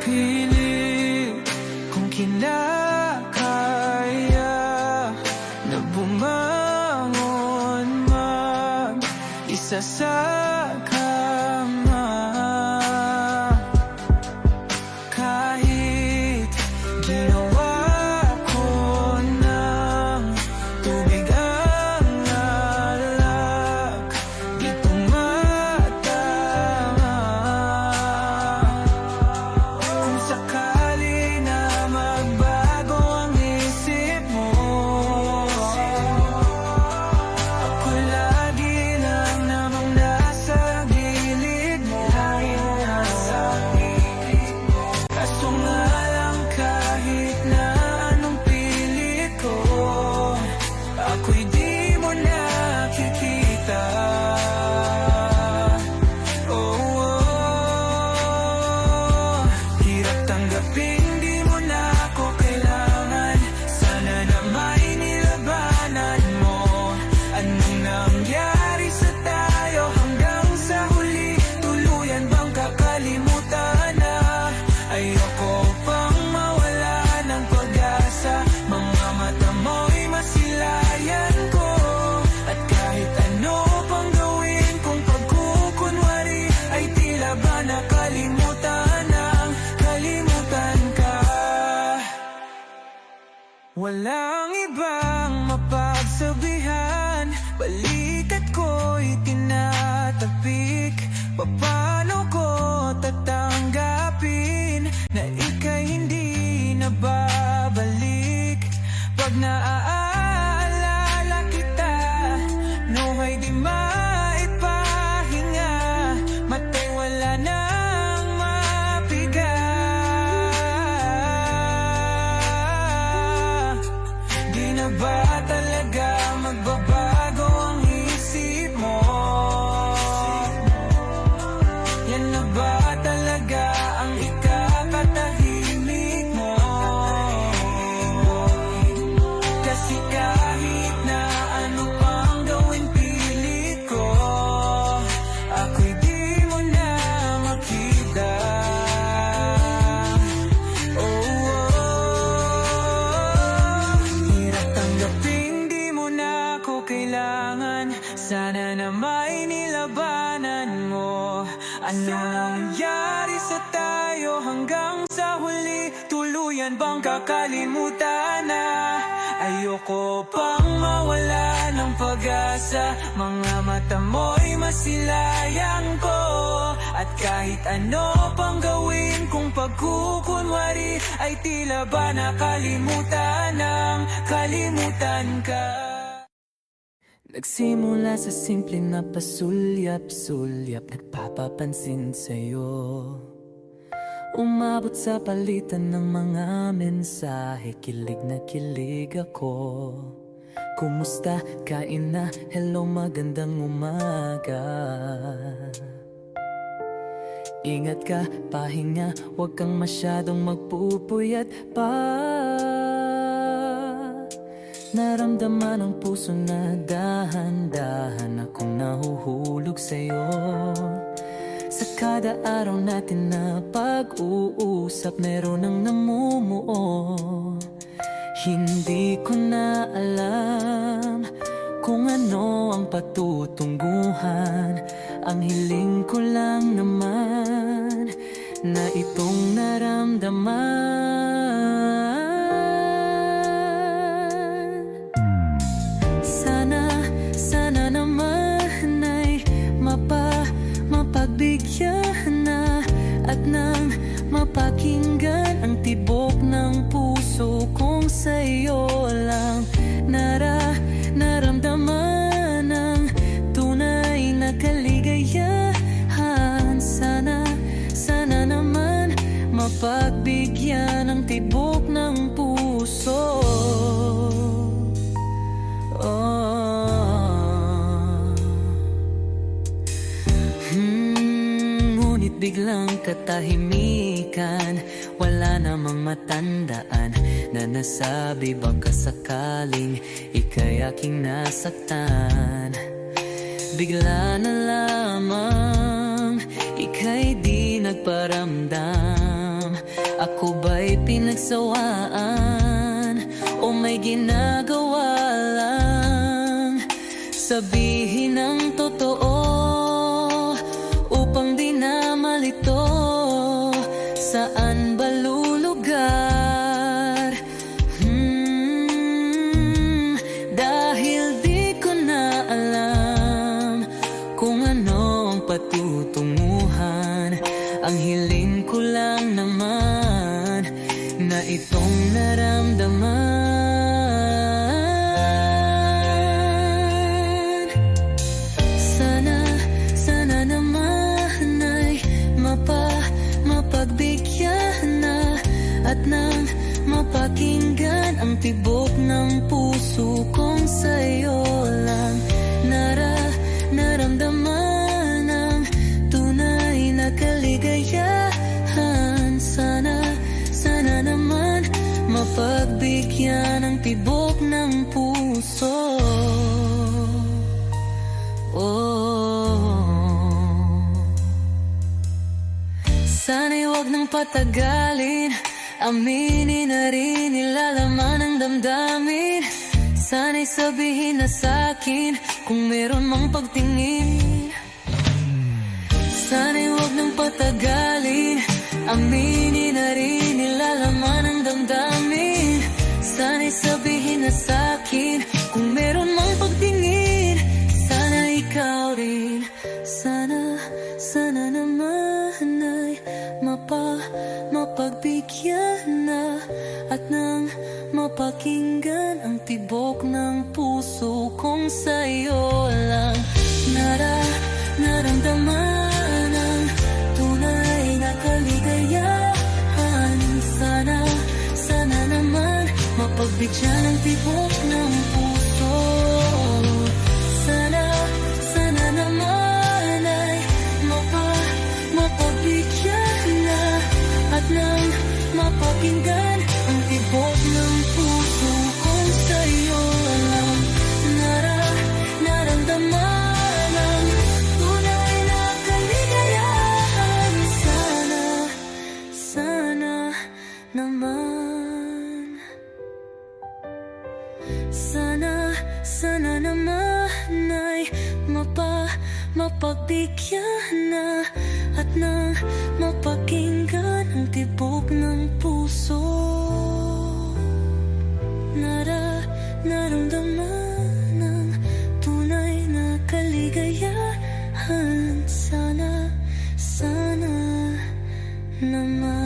Pilit kung kinakaya na bumangon mag-isa sa kama. Kahit ginawa ko ng tubig ang alak, di tumatama. Kung sakali na magbago ang isip mo, ako'y lagi lang namang nasa gilid mo. Kaso nga lang kahit na anong pilit ko, ako'y di mo nakikita. Hirap tanggapin di mo na ako kailangan. Sana na may nilabanan mo. Anong nangyari sa tayo hanggang sa huli? Tuluyan bang kakalimutan na? Ayoko pang mawala ng pag-asa. Mga mata mo'y masilayan ko. At kahit ano pang gawin kung pagkukunwari, ay tila ba nakalimutan ang kalimutan ka. Walang ibang mapagsabihan, balikat ko'y tinatapik. Paano ko tatanggapin na ika'y hindi na babalik? Pag naaalala kita, nuhay di maipahinga. Mata'y wala nang mapiga. Di na ba talaga magbabago ang isip mo? Yan na ba talaga ang ikakatahimik mo? Kasi kahit na ano pang gawin pilit ko, ako'y di mo na makita. Hirap tanggapin di mo na ako kailangan. Sana na may nilabanan mo. Anong nangyari sa tayo hanggang sa huli? Tuluyan bang kakalimutan na? Ayoko pang mawala ng pag-asa. Mga mata mo'y masilayan ko. At kahit ano pang gawin kung pagkukunwari, ay tila ba nakalimutan ng kalimutan ka. Nagsimula sa simple na pasulyap-sulyap, nagpapapansin sa'yo. Umabot sa palitan ng mga mensahe, kilig na kilig ako. Kumusta? Kain na? Hello, magandang umaga. Ingat ka, pahinga, huwag kang masyadong magpupuyat pa. Naramdaman ang puso na dahan-dahan akong nahuhulog sa'yo. Sa kada araw natin na pag-uusap, meron ang namumuo. Hindi ko na alam kung ano ang patutunguhan. Ang hiling ko lang naman na itong naramdaman. Sana naman ay mapagbigyan na at nang mapakinggan ang tibok ng puso kong sa'yo lang naramdaman ang tunay na kaligayahan. Sana naman mapagbigyan ang tibok ng puso. Ngunit biglang katahimikan, wala namang matandaan na nasabi baka sakaling ika'y aking nasaktan. Bigla na lamang ika'y di nagparamdam Ako ba'y pinagsawaan o may ginagawa lang? Sabihin ang totoo upang di na malito. Saan ba lulugar? Dahil di ko na alam kung ano ang patutunguhan. Ang hiling ko lang naman na itong naramdaman. Sana naman ay mapagbigyan na at nang mapakinggan ang tibok ng puso kong sa'yo lang naramdaman ang tunay na kaligayahan. Sana naman mapagbigyan ang tibok ng puso. Sana'y wag nang patagalin, aminin na rin nilalaman ng damdamin. Sana'y sabihin na sa'kin kung meron mang pagtingin. Sana'y wag nang patagalin, aminin na rin nilalaman ng damdamin. Sana'y sabihin na sa'kin kung meron mang pagtingin. Sana ikaw rin, sana naman ay mapagbigyan na at nang mapakinggan ang tibok ng puso kong sa'yo lang naramdaman ang tunay na kaligayahan. Sana naman mapagbigyan ang tibok ng puso. Sana naman ay mapagbigyan na at nang mapakinggan ang tibok ng puso kong sa'yo lang naramdaman ang tunay na kaligayahan. Sana naman, sana naman ay mapagbigyan na at nang mapakinggan ang tibok ng puso. Naramdaman ang tunay na kaligayahan. Sana naman.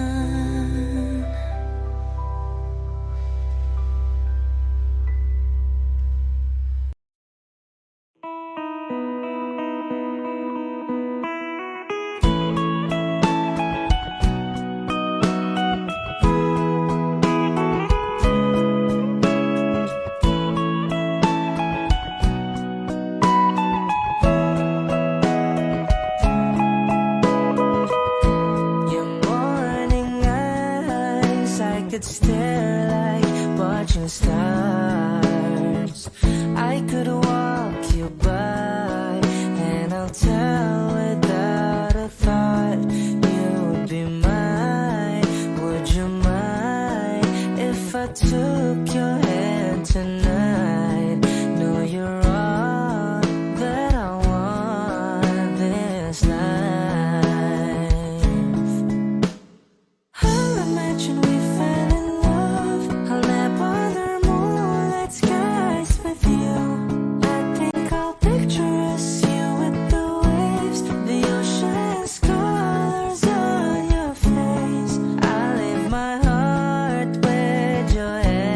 Could stare like watching stars. I could walk you by, and I'll tell without a thought you would be mine. Would you mind if I took your hand tonight? No, you're all that I want this life. I'll imagine we fell in love. I'll nap under moonlight skies with you. I think I'll picture us, you with the waves, the ocean's colors on your face. I leave my heart with your head.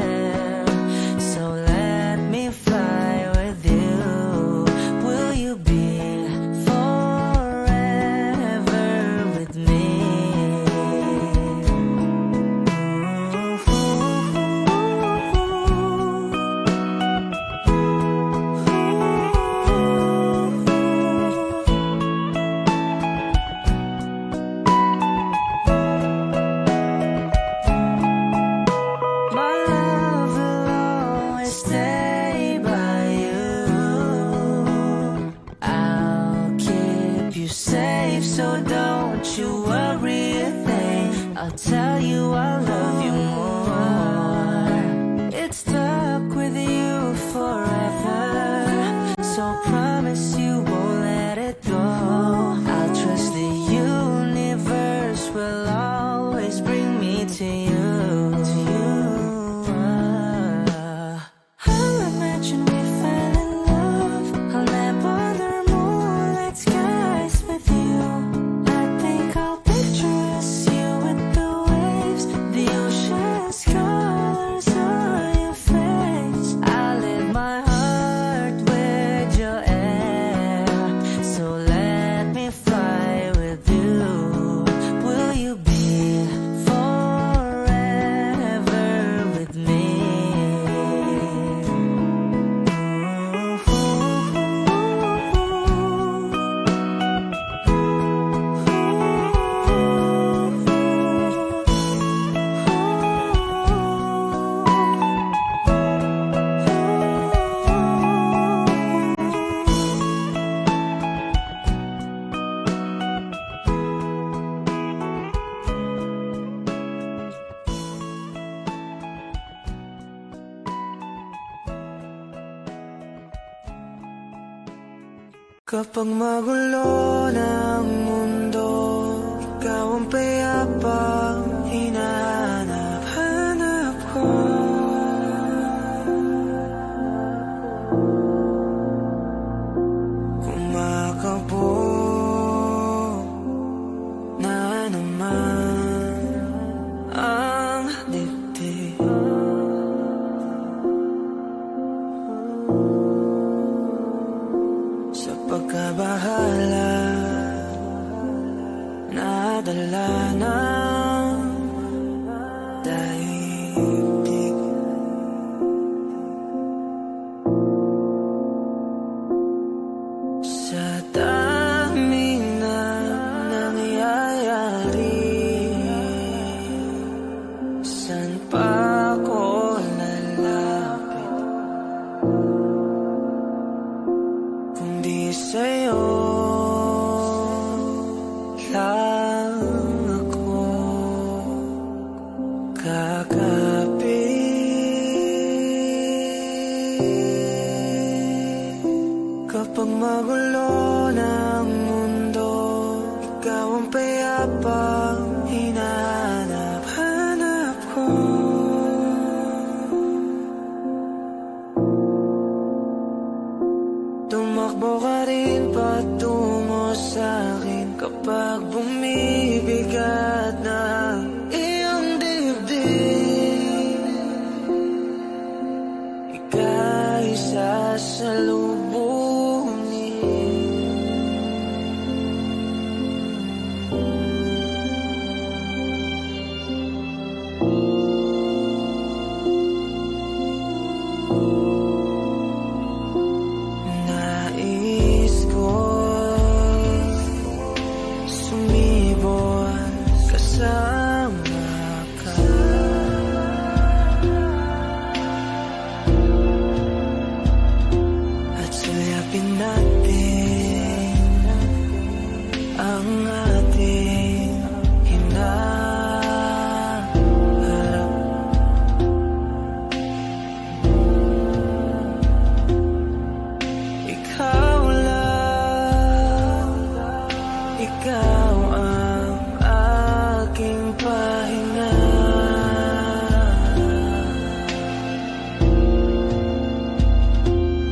I'll tell you I love you more. It's stuck with you forever, so promise you won't let it go. I'll trust the universe will always bring me to you. I'll imagine we fell in love. I'll never under moonlight skies with you. I think I'll picture us, you with the waves, the ocean's colors on your face. I live my heart with your air, so let me fly with you. Will you be forever with me? Kapag magulo ng mundo, ikaw ang payapang hinahanap-hanap ko. Kumakabog na naman ang dibdib. Sa pagkabahala, nadala ng daigdig. Sa daming na nangyayari, saan pa ako lalapit kundi sa'yo lang ako kakapit. Kapag magulo ng mundo, ikaw ang payapang hinahanap-hanap ko. Tumakbo ka rin patungo sa'kin kapag bumibigat ng iyong dibdib. Ika'y sasalubungin. Nais ko'y sumibol kasama ka. At suyapin natin ang ating hinaharap. Ikaw lang, ikaw ang aking pahinga.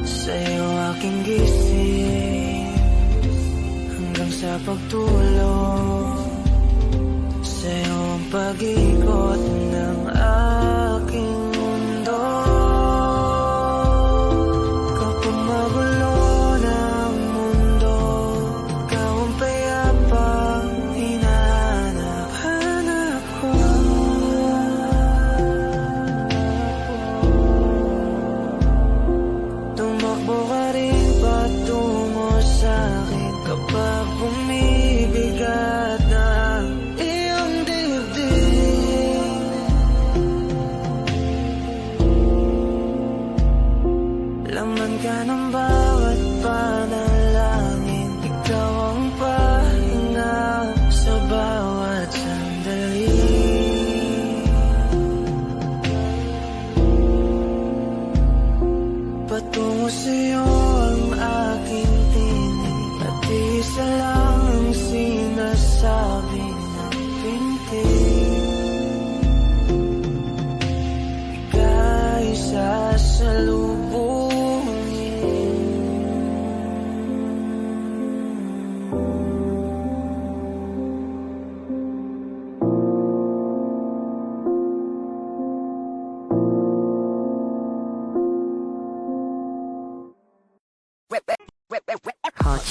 Sa'yo aking gising hanggang sa pagtulog. Sa'yo ang pag-ikot ng aking mundo. Kapag magulo ng mundo, ikaw ang payapang hinahanap-hanap ko. Tumakbo ka rin patungo sa'kin kapag bumibigat ng iyong dibdib.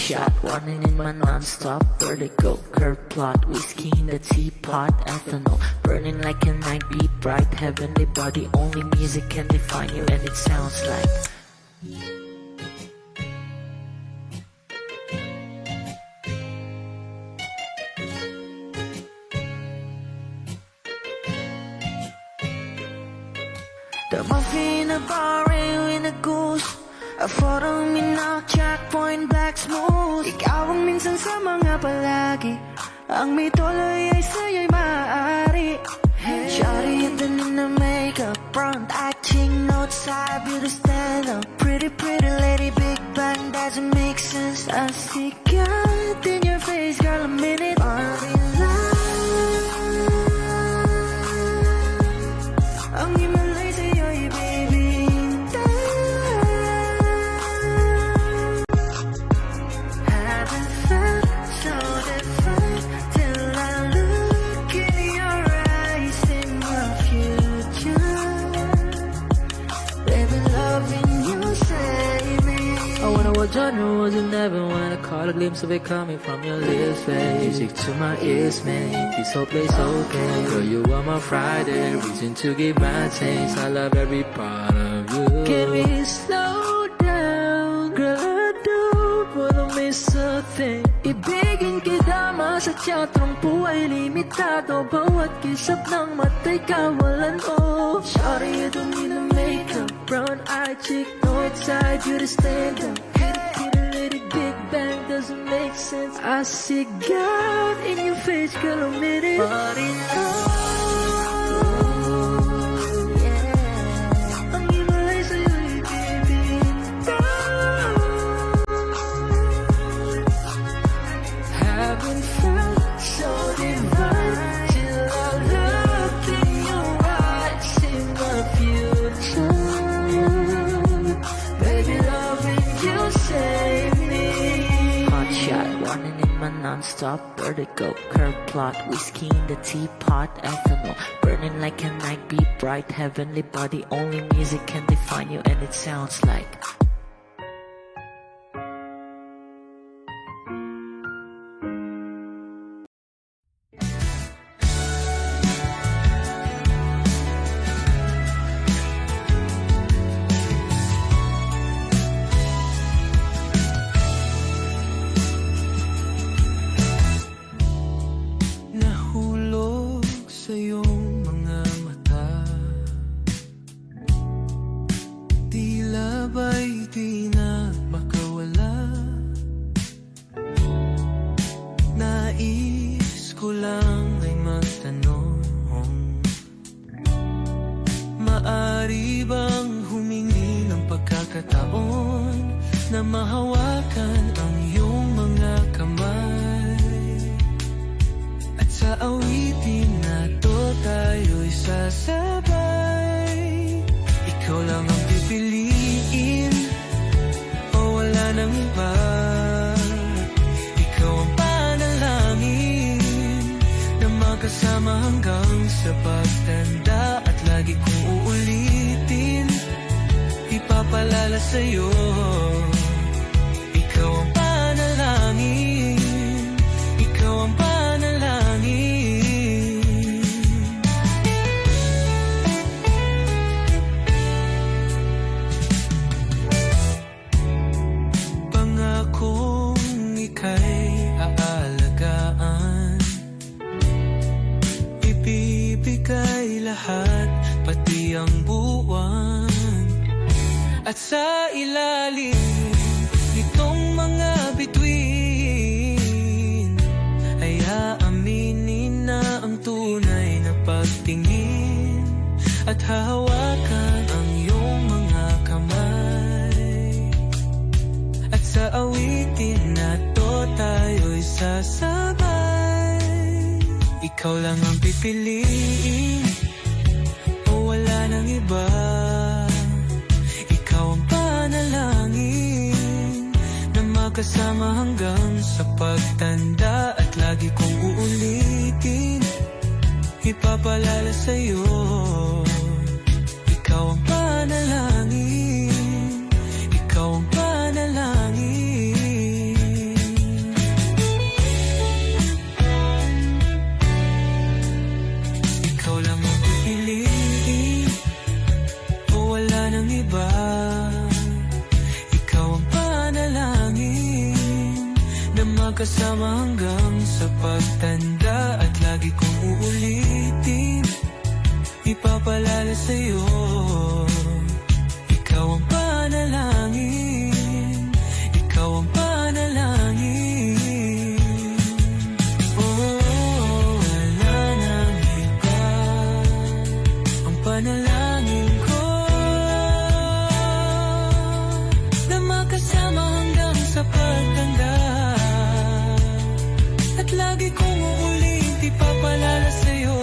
shot, running in my non-stop vertigo. Curve plot, whiskey in the teapot, ethanol burning like a night beat bright. Heavenly body, only music can define you, and it sounds like the muffin in a bar in a goose. A photo me now, checkpoint black smooth. Ikaw ang minsan sa mga palagi, ang may tuloy ay sa'yo'y maaari. Shawty in the in the makeup, front acting notes, I beauty stand up. Pretty pretty lady, big bang doesn't make sense. I see God in your face, girl, a minute. Party life, ang himalay sa'yo'y baby. Haven't felt so different till I look in your eyes in the future. Baby, loving you save me. I wonder what genre was in heaven when I caught a glimpse of it coming from your lips, babe. Music to my ears, man. This whole place okay. Girl, you are my Friday, reason to give my taste. I love every part of you. Can we slow down, girl? I don't wanna miss a thing. Ibigin kita, masadya trangpo ay limitado. Bawat kisap ng mata'y kawalan mo. Shawty, you don't need to make up. Brown-eyed chick, no outside, you to stand up. Pretty lady, big bang doesn't make sense. I see God in your face, girl, a minute. But Ang himalay sa'yo'y baby. haven't felt So divine till I look in your eyes in the future. Baby, loving you save me. hot shot, running in my non-stop vertigo. Curve plot, whiskey in the teapot, ethanol burning like a night beat bright. Heavenly body, only music can define you, and it sounds like Nahulog sa iyong mga mata, tila ba'y di na makawala. Nais ko lang ay magtanong, maari bang humingi ng pagkakataon na mahawakan ang iyong mga kamay? At sa awitin na to tayo'y sasabay. Ikaw lang ang pipiliin, o wala nang iba. Ikaw ang panalangin na magkasama hanggang sa pagtanda. At lagi kong uulitin, ipapalala sa'yo. Ikaw ang panalangin, ikaw ang panalangin. Pangakong ika'y aalagaan, ibibigay lahat, pati ang buwan. At sa ilalim nitong mga bituin ay aaminin na ang tunay na pagtingin. At hahawakan ang iyong mga kamay. At sa awitin na to tayo'y sasabay. Ikaw lang ang pipiliin, o wala nang iba. Ikaw ang panalangin na magkasama hanggang sa pagtanda. At lagi kong uulitin, ipapalala sa'yo. Ikaw ang panalangin, ikaw ang panalangin. magkasama hanggang sa pagtanda. At lagi kong uulitin, ipapalala sa'yo, ikaw ang panalangin, ikaw ang panalangin. Oh, wala nang iba, ang panalangin ko na makasama hanggang sa pagtanda. At lagi kong uulit, ipapalala sa'yo,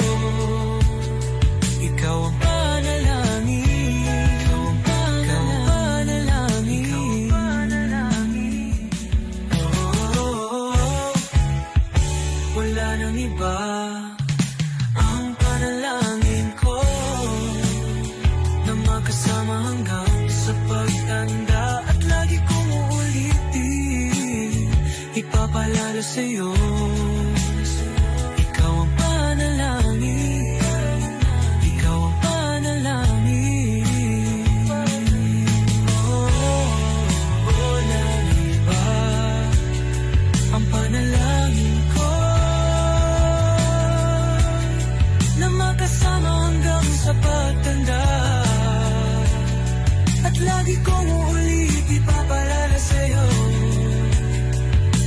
ikaw ang panalangin, ikaw ang panalangin, ikaw ang panalangin. Oh, wala nang iba, ang panalangin ko na makasama hanggang sa pagtanda. At lagi kong uulitin, ipapalala sa'yo, ikaw ang panalangin, ikaw ang panalangin. Oh, wala nang iba, ang panalangin ko na makasama hanggang sa pagtanda. At lagi kong uulit, ipapalala sa'yo,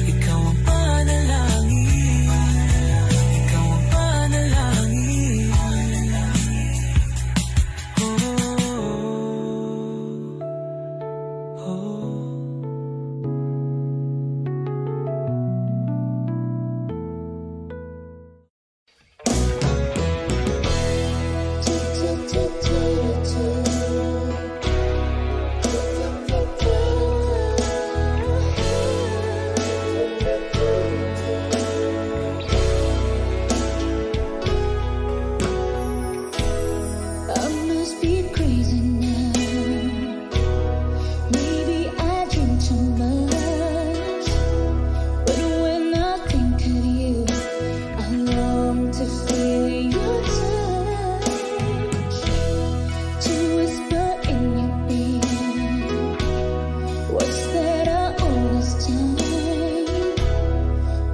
ikaw ang panalangin, ikaw ang panalangin. Oh, oh. I must be crazy now. Maybe I drink too much. But when I think of you, I long to feel your touch, to whisper in your ear words that are all this time.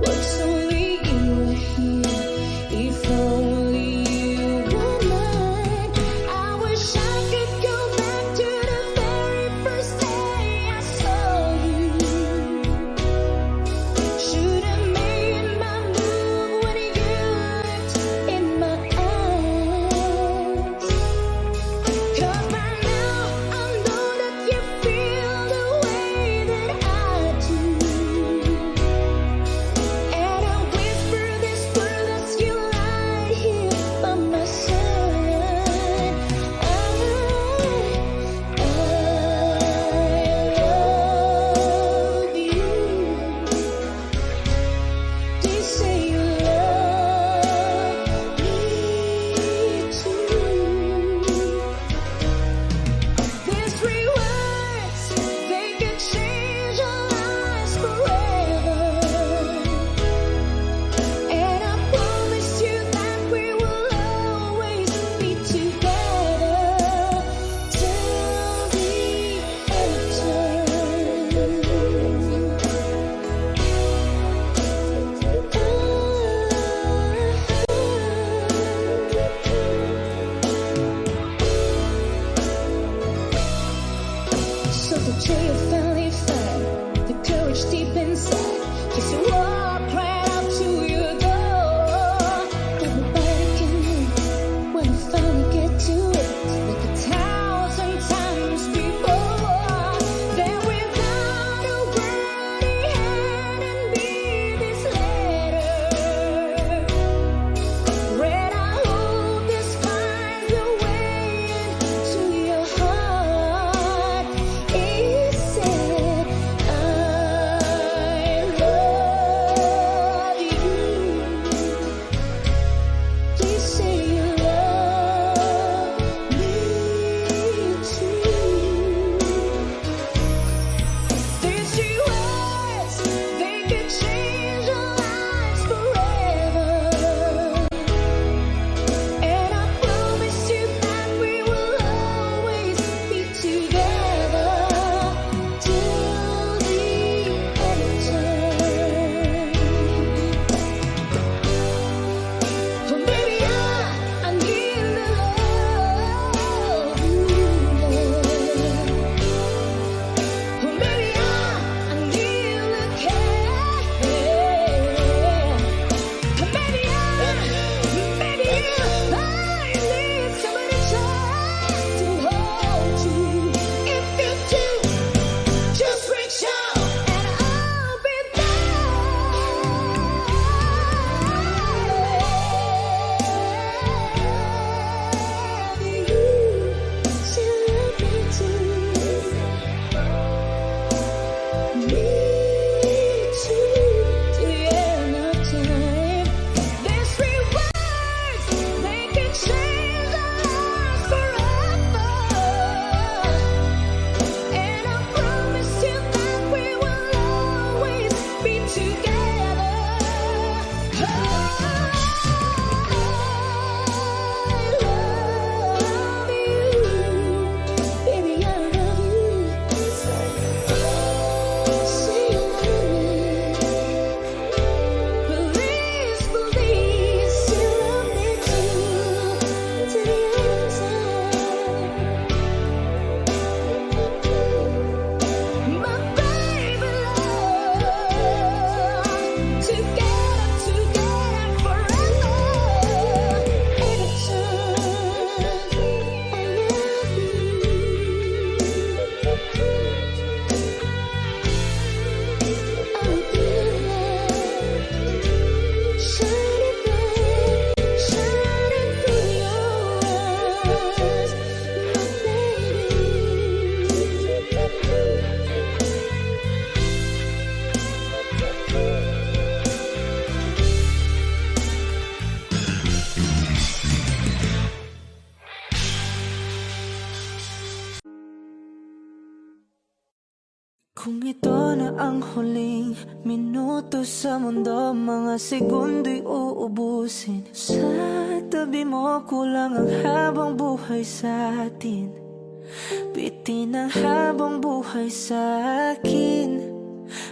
Words only you were here, if only you were mine. I wish I could go back to the very first day I saw you. Should have made my move when you looked in my eyes. 'Cause by now I know that you feel the way that I do. And I whisper this word as you lie here by my side. I love you. They say you love me too. These 3 words, they can change our lives forever. And I promise you that we will always be together till the end of time. So the day you finally find the courage deep inside, just to walk right out to your door that nobody can hear. When you finally get to it, like 1,000 times before, then without a word he handed me this letter. Read, I hope this finds a way into your heart. He said, I love Kung ito na ang huling minuto sa mundo, mga segundo'y uubusin. Sa tabi mo, kulang ang habang buhay sa atin. Bitin ang habang buhay sa akin.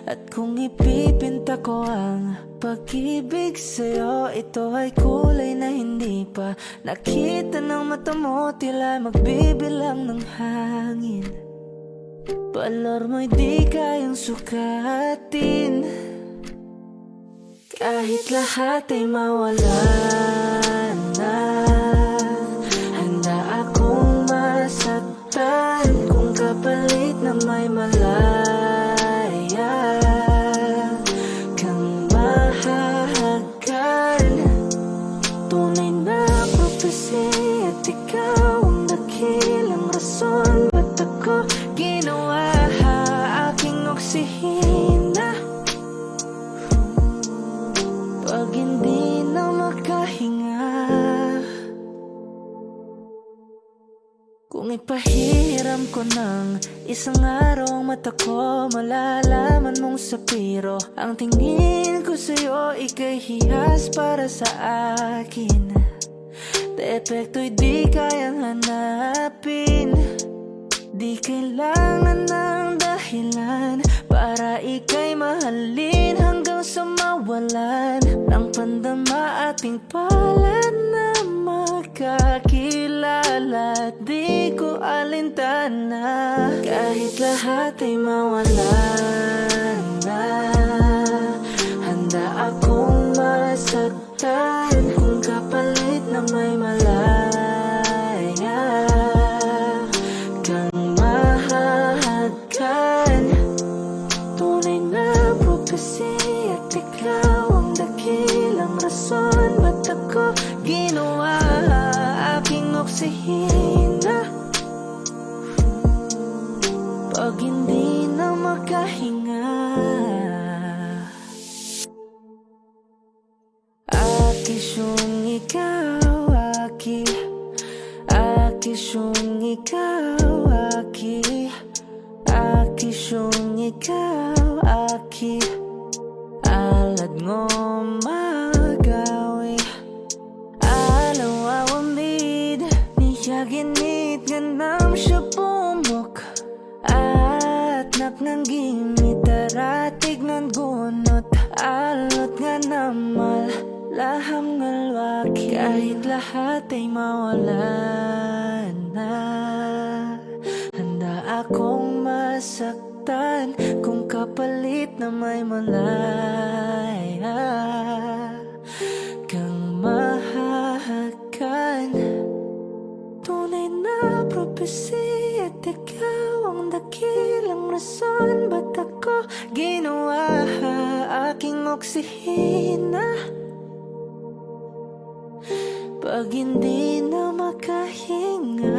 At kung ipipinta ko ang pag-ibig sa'yo, ito ay kulay na hindi pa nakita ng mata mo, tila magbibilang ng hangin. Balor mo'y di kayang sukatin. Kahit lahat ay mawala na, handa akong masaktan kung kapalit na may malaya kang mahahagan. Tunay na prophecy at ikaw ang dakilang rason ba't ako ginawa aking oksihina. Pag hindi na makahinga, kung ipahiram ko ng isang araw ang mata ko, malalaman mong sapiro ang tingin ko sa'yo, ika'y hiyas para sa akin. Depekto'y di kayang hanapin. Di kailangan ng dahilan para ika'y mahalin hanggang sa mawalan ng pandama ating palad na magkakilala. Di ko alintana kahit lahat ay mawalan na, handa akong masaktan kung kapalit na may malaya kang mahahagan. Tunay na prophecy at ikaw ang dakilang rason ba't ako ginawa aking oksihina. Pag hindi na makahinga, akisyong ikaw, akisyong ikaw, akisyong ikaw, alad ngo magawi alaw awamid niya ginit ganam siya pumok at napnangging mitaratig ng gunot alot nga namal laham ngalwaki. Kahit lahat ay mawalan na, handa akong masaktan kung kapalit na may malaya kang mahahagan. Tunay na prophecy at ikaw ang dakilang rason ba't ako ginawa aking oksihina. Pag hindi na makahinga,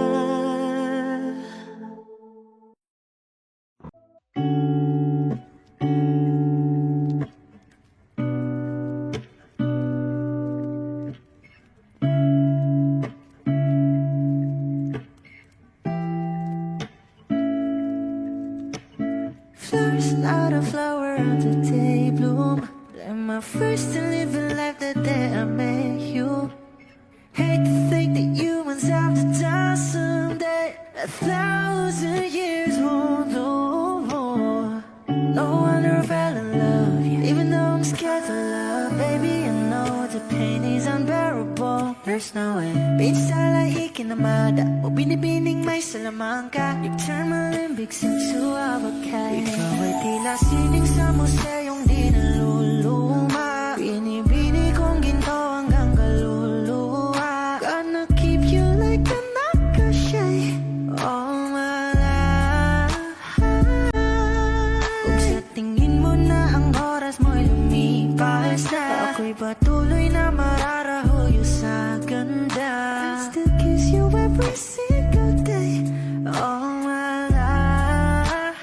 flowers not a flower of the day bloom. Like my first to live a life the day I met you. Hate to think that humans have to die someday. 1,000 years won't do. No wonder I fell in love, even though I'm scared to love. Baby, I know the pain is unbearable. There's no way. Bitch, tala ikinamada. O binibining may salamangka. You turn my limbics into avocado. Ikaw ay tila sining sa museyong di naluluma. Binibini kong ginto hanggang kaluluwa. Gonna keep you like a nakashay all my life. Kung sa tingin mo na ang oras mo'y lumipas na, ako'y patuloy na mararahuyo sa ganda. I still kiss you every single day all my life.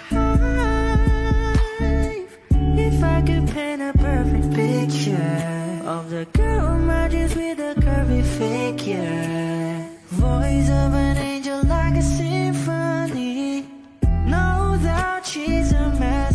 If I could paint a perfect picture of the girl emerges with a curvy figure, voice of an angel like a symphony, no doubt she's a melody.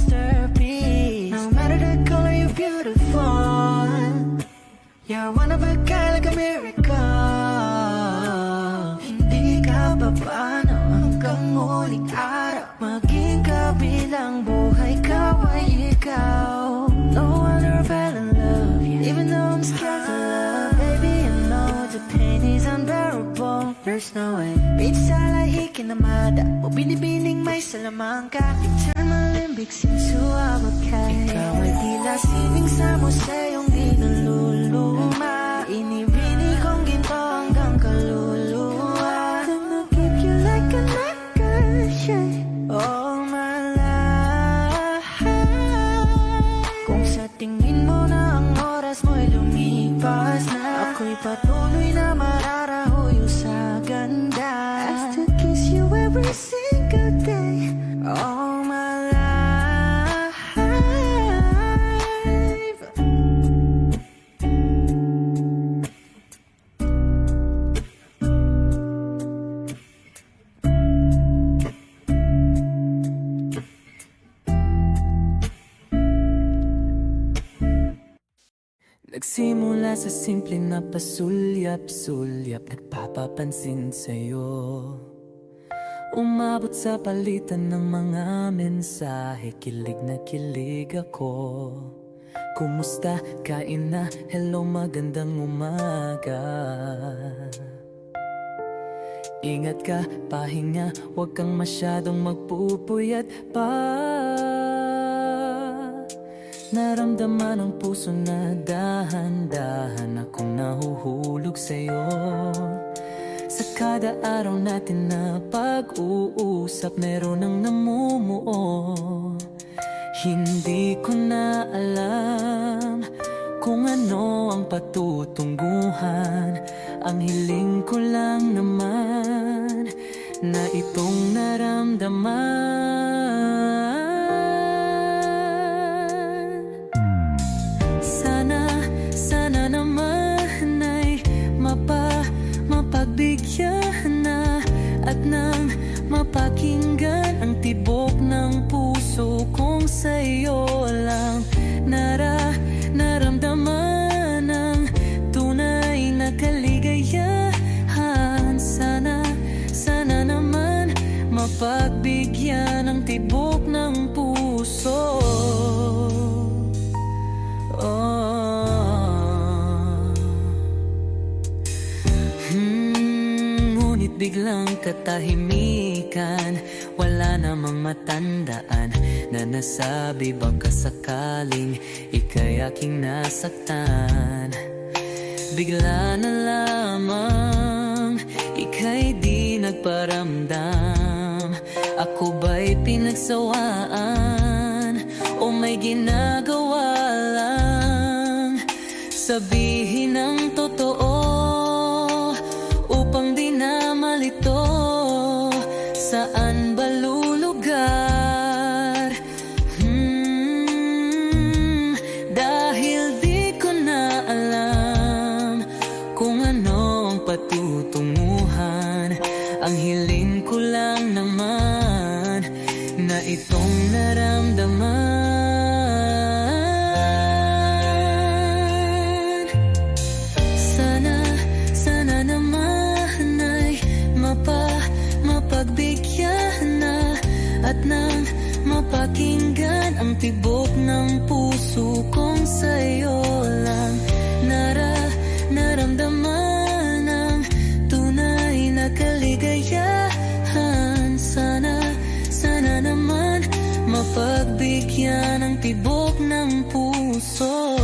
paano hanggang muling araw maging kabilang buhay ka ay ikaw. No wonder I fell in love, even though I'm scared to love. Baby, I know the pain is unbearable. There's no way Pizza lahi kinamada o binibining may salamang ka. Turn malimbik since suwabag ka. Ikaw ay tila sining sa museyong di naluluma. Inibini kong ginto hanggang kaluluwa. Gonna keep you like a necklace, yeah, all my life. Kung sa tingin mo na ang oras mo'y lumipas na, ako'y patuloy na mararahuyo sa ganda. I still kiss you every single day, all my life. Nagsimula sa simple na pasulyap-sulyap, nagpapapansin sa'yo. Umabot sa palitan ng mga mensahe, kilig na kilig ako. Kumusta? Kain na? Hello, magandang umaga. Ingat ka, pahinga, huwag kang masyadong magpupuyat pa. Naramdaman ang puso na dahan-dahan akong nahuhulog sa'yo. Sa kada araw natin na pag-uusap, meron ang namumuo. Hindi ko na alam kung ano ang patutunguhan. Ang hiling ko lang naman na itong naramdaman. Sana naman ay mapagbigyan na at nang mapakinggan ang tibok ng puso kong sa'yo lang naramdaman ang tunay na kaligayahan. Sana naman mapagbigyan ang tibok ng puso. Ngunit biglang katahimikan, wala namang matandaan na nasabi baka sakaling ika'y aking nasaktan. Bigla na lamang ika'y di nagparamdam. Ako ba'y pinagsawaan o may ginagawa lang? Sabihin ang totoo upang di na malito. Saan ba lulugar? Dahil di ko na alam kung ano ang patutunguhan. Ang hiling ko lang naman na itong naramdaman. Sana naman ay mapagbigyan na at nang mapakinggan ang tibok ng puso kong sa'yo lang naramdaman ang tunay na kaligayahan. Sana naman mapagbigyan ang tibok ng puso.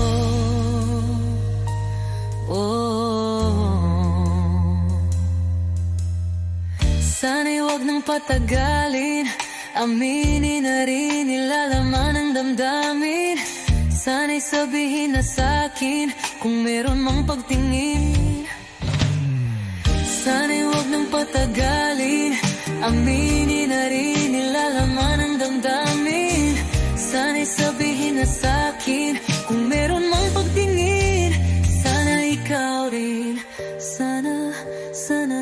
Sana'y huwag nang patagalin, aminin na rin nilalaman ng damdamin. Sana'y sabihin na sa'kin kung meron mang pagtingin. Sana'y huwag nang patagalin, aminin na rin nilalaman ng damdamin. Sana'y sabihin na sa'kin kung meron mang pagtingin. Sana ikaw rin, sana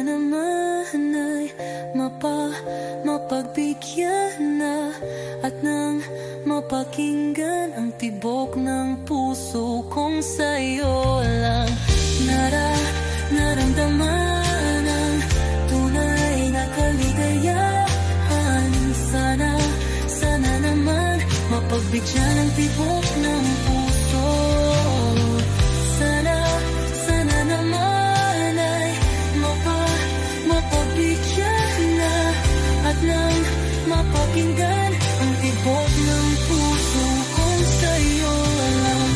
naman ay mapagbigyan na at nang mapakinggan ang tibok ng puso kong sa'yo lang naramdaman ang tunay na mapakinggan ang tibok ng puso kong sa'yo alam.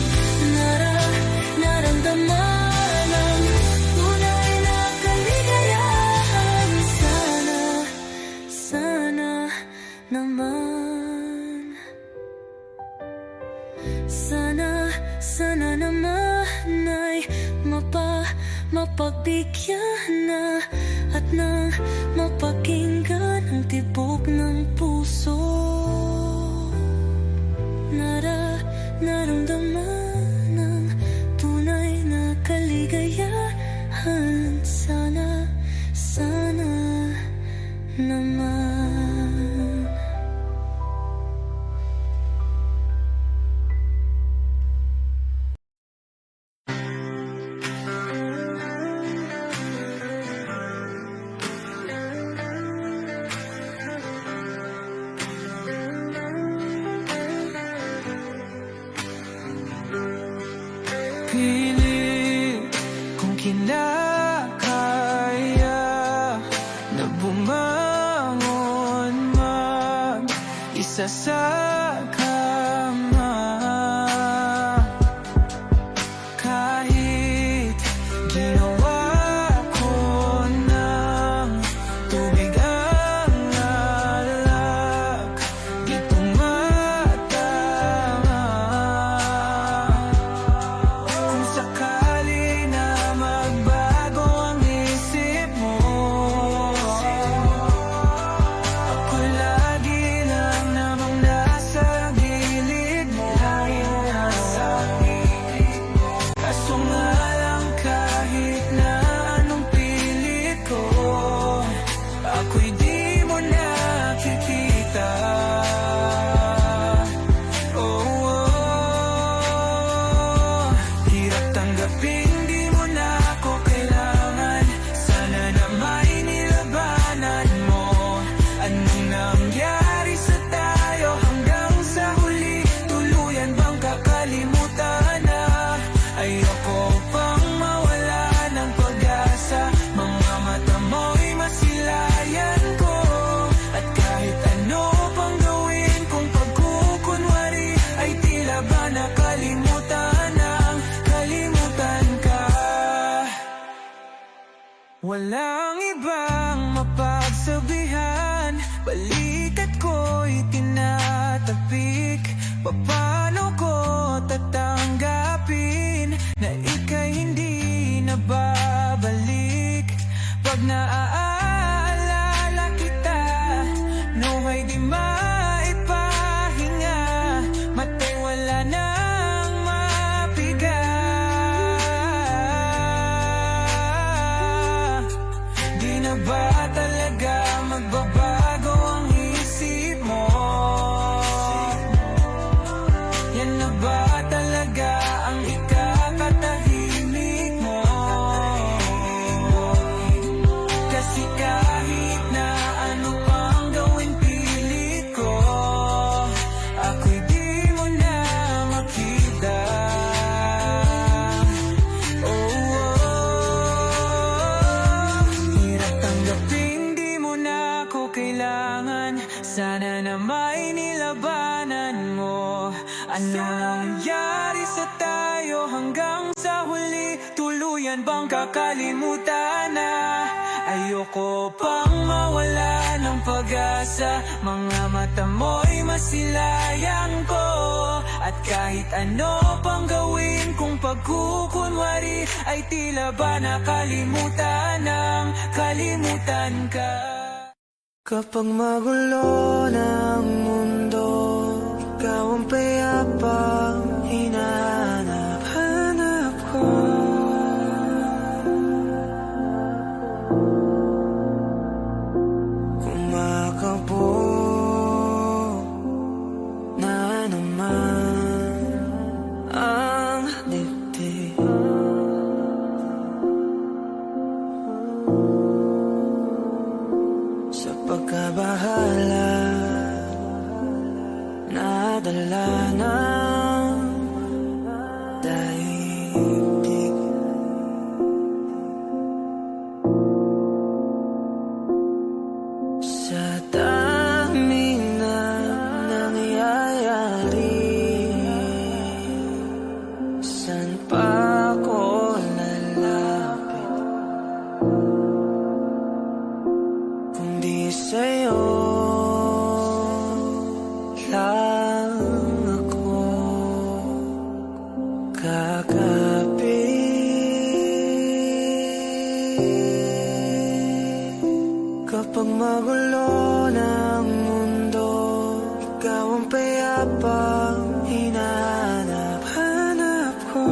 Naramdaman ang tunay na kaligayahan. Sana naman. Sana naman ay mapagbigyan na at nang mapakinggan ang tibok ng puso. Naramdaman ang tunay na kaligayahan. Sana naman. Pilit kung kinakaya na bumangon mag-isa sa kama. Kahit ginawa ko ng tubig ang alak, di tumatama. Kung sakali na magbago ang isip mo, ako lagi lang namang nasa gilid mo. Kaso nga lang kahit na anong pilit ko, ako'y di mo nakikita. Hirap tanggapin, di mo na ako kailangan. Sana na may nilabanan mo. Anong nangyari sa tayo hanggang sa huli? Tuluyan bang kakalimutan na? Ayoko pang mawala ng pag-asa. Mga mata mo'y masilayan ko. At kahit ano pang gawin kung pagkukunwari, ay tila ba nakalimutan ang kalimutan ka. Walang ibang mapagsabihan, balikat ko'y tinatapik. Paano ko tatanggapin na ika'y hindi na babalik? Pag naaalala kita, nawa'y di maipahinga. Mata'y wala nang mapiga. Di na ba talaga magbabago ang isip mo? Yan na ba talaga ang ikakatahimik mo? Kasi kahit na ano pang gawin pilit ko, ako'y di mo na makita. Hirap tanggapin, di mo na ako kailangan. Sana na may nilabanan mo. Ano nangyari sa tayo hanggang sa huli? Tuluyan bang kakalimutan na? Ayoko pang mawala ng pag-asa. Mga mata mo'y masilayan ko. At kahit ano pang gawin kung pagkukunwari, ay tila ba nakalimutan ng kalimutan ka. Kapag magulo ng mundo, ikaw ang payapang hinahanap ko. Kumakabo na naman ang dibdib. Sa pagkabahala, nadala ng daigdig. Sa daming na sa'yo lang ako kagabi. Kapag magulo ng mundo, ikaw ang payapang hinahanap-hanap ko.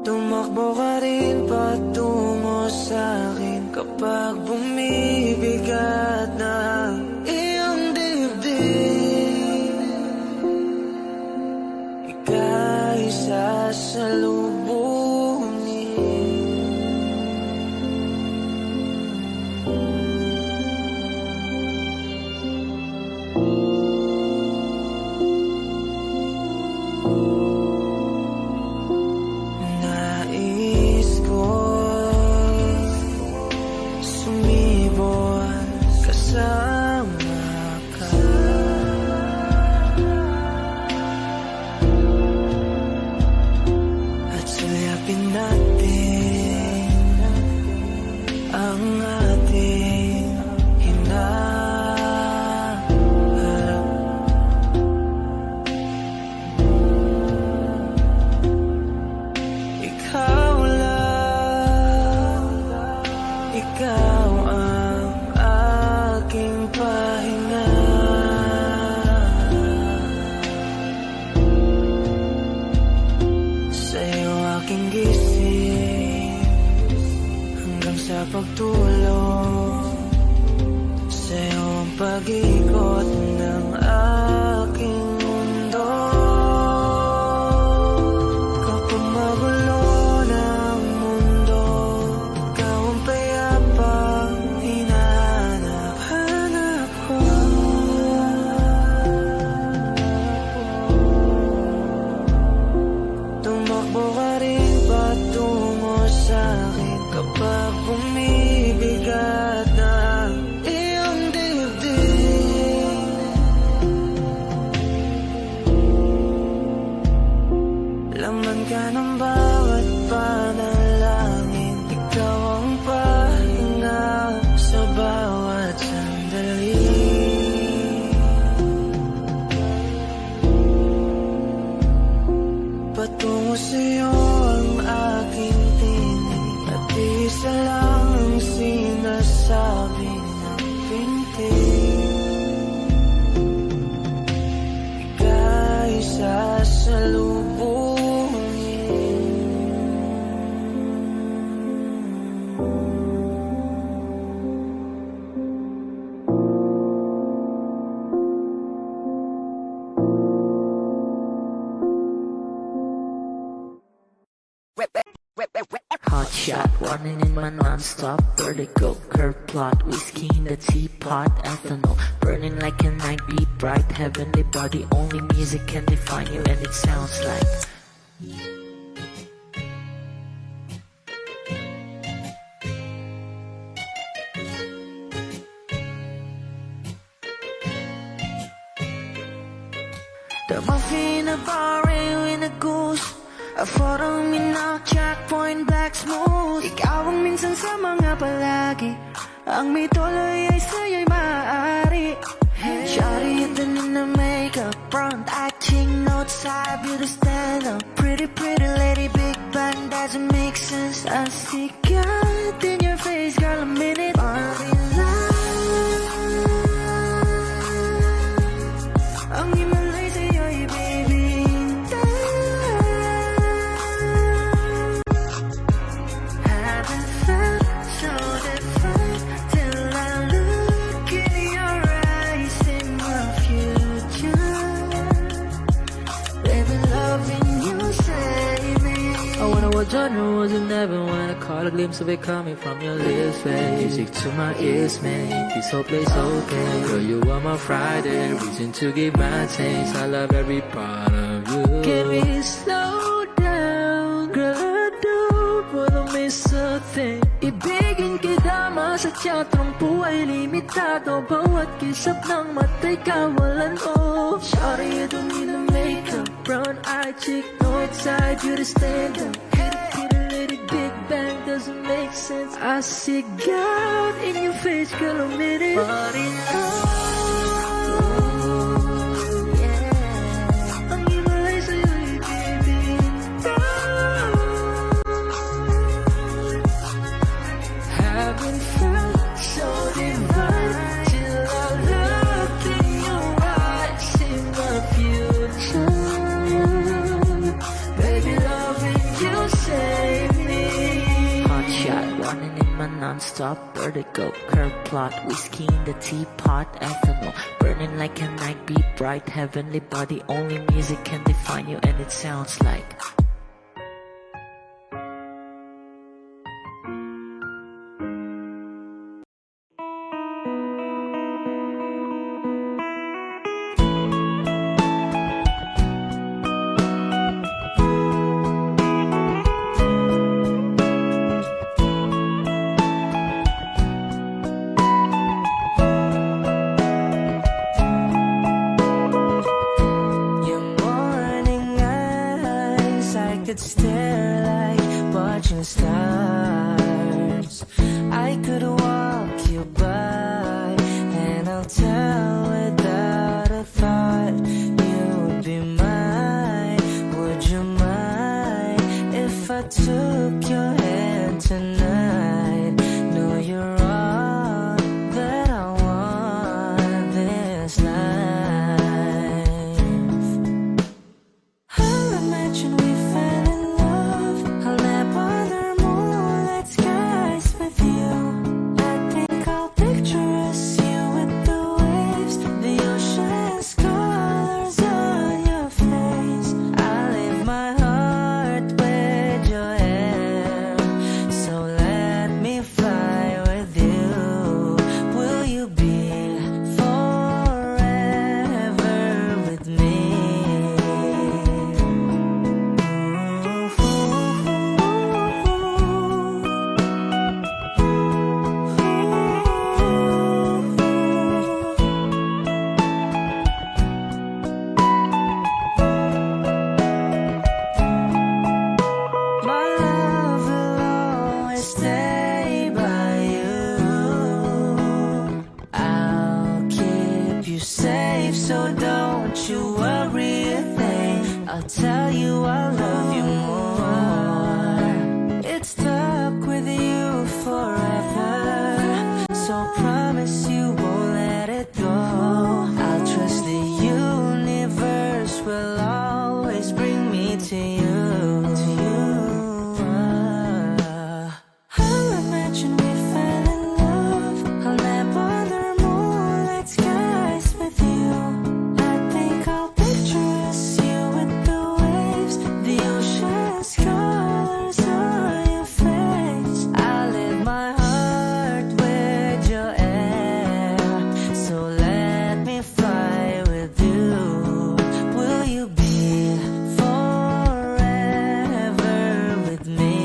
Tumakbo ka rin patungo sa'kin kapag bumibigat na iyong dibdib. Ika'y nais ko sumibol kasama ka. At sulyapin natin ang ating hinaharap. Ikaw lang, ikaw ang aking pahinga. Sa'yo aking gising hanggang sa pagtulog. Sa'yo ang pag-ikot ng aking mundo. Kapag magulo ng mundo, ikaw ang payapang hinahanap-hanap ko. Tumakbo ka rin patungo sa'kin kapag bumibigat na iyong dibdib. Laman ka ng bawat panalangin, ikaw ang pahinga sa bawat sandali. Patungo sa'yo ang aking tinig, at isa lang ang sinasabi ng pintig. Ika'y Hot shot, running in my non-stop vertigo. Curve plot, whiskey in the teapot, ethanol burning like a night, be bright, heavenly body. Only music can define you, and it sounds like. The muffin, a bar, in a goose. A photo minnak, checkpoint, black smooth. Ikaw ang minsan sa mga palagi. Ang may tuloy ay sa'yo'y maaari. Shawty, you done in the makeup, front acting, outside, beauty stand up. Pretty, pretty lady, big bang, doesn't make sense. I see God in your face, girl, a minute. Ang himalay sa'yo'y baby. Haven't felt so different till I look in your eyes in my future. Baby, loving you save me. I wonder what genre was in heaven when I caught a glimpse of it coming from your lips, babe. Music to my ears, make this whole place okay. Girl, you are my Friday, reason to give my taste. I love every part of you. Can we slow down? Girl, I don't wanna miss a thing. Ibigin kita, masadya, trangpo ay limitado. Bawat kisap ng mata'y kawalan mo. Sorry, you don't need no makeup. Brown eye chick, north side, you to stand up. Hit a little big sense. I see God in your face, girl, a minute. But in love, yeah, ang iwalay sa'yo ibibigay. Haven't felt so divine till I look in your eyes, in my future. Baby, loving you save me. Hot shot, running in my non-stop vertigo. Curve plot, whiskey in the teapot, ethanol burning like a night, be bright, heavenly body. Only music can define you, and it sounds like. Your morning eyes, I could stare like watching stars. I could walk you by, and I'll tell without a thought you would be mine. Would you mind if I took your hand tonight? No, you're all that I want this life. I'll imagine we fell in love. I'll nap under moonlit skies with you. I think I'll picture us, you with the waves, the ocean's colors on your face. I leave my heart with your hair, so let me fly with you. Will you be forever with me? My love will always stay by you. I'll keep you safe, so don't you worry a thing. I'll tell you I love you more. It's stuck with you forever, so promise you won't let it go. I'll trust the universe will always bring me to you. I'll imagine we fell in love. I'll nap under moonlit skies with you. I think I'll picture us, you with the waves, the ocean's colors on your face. I leave my heart with your air, so let me fly with you. Will you be forever with me?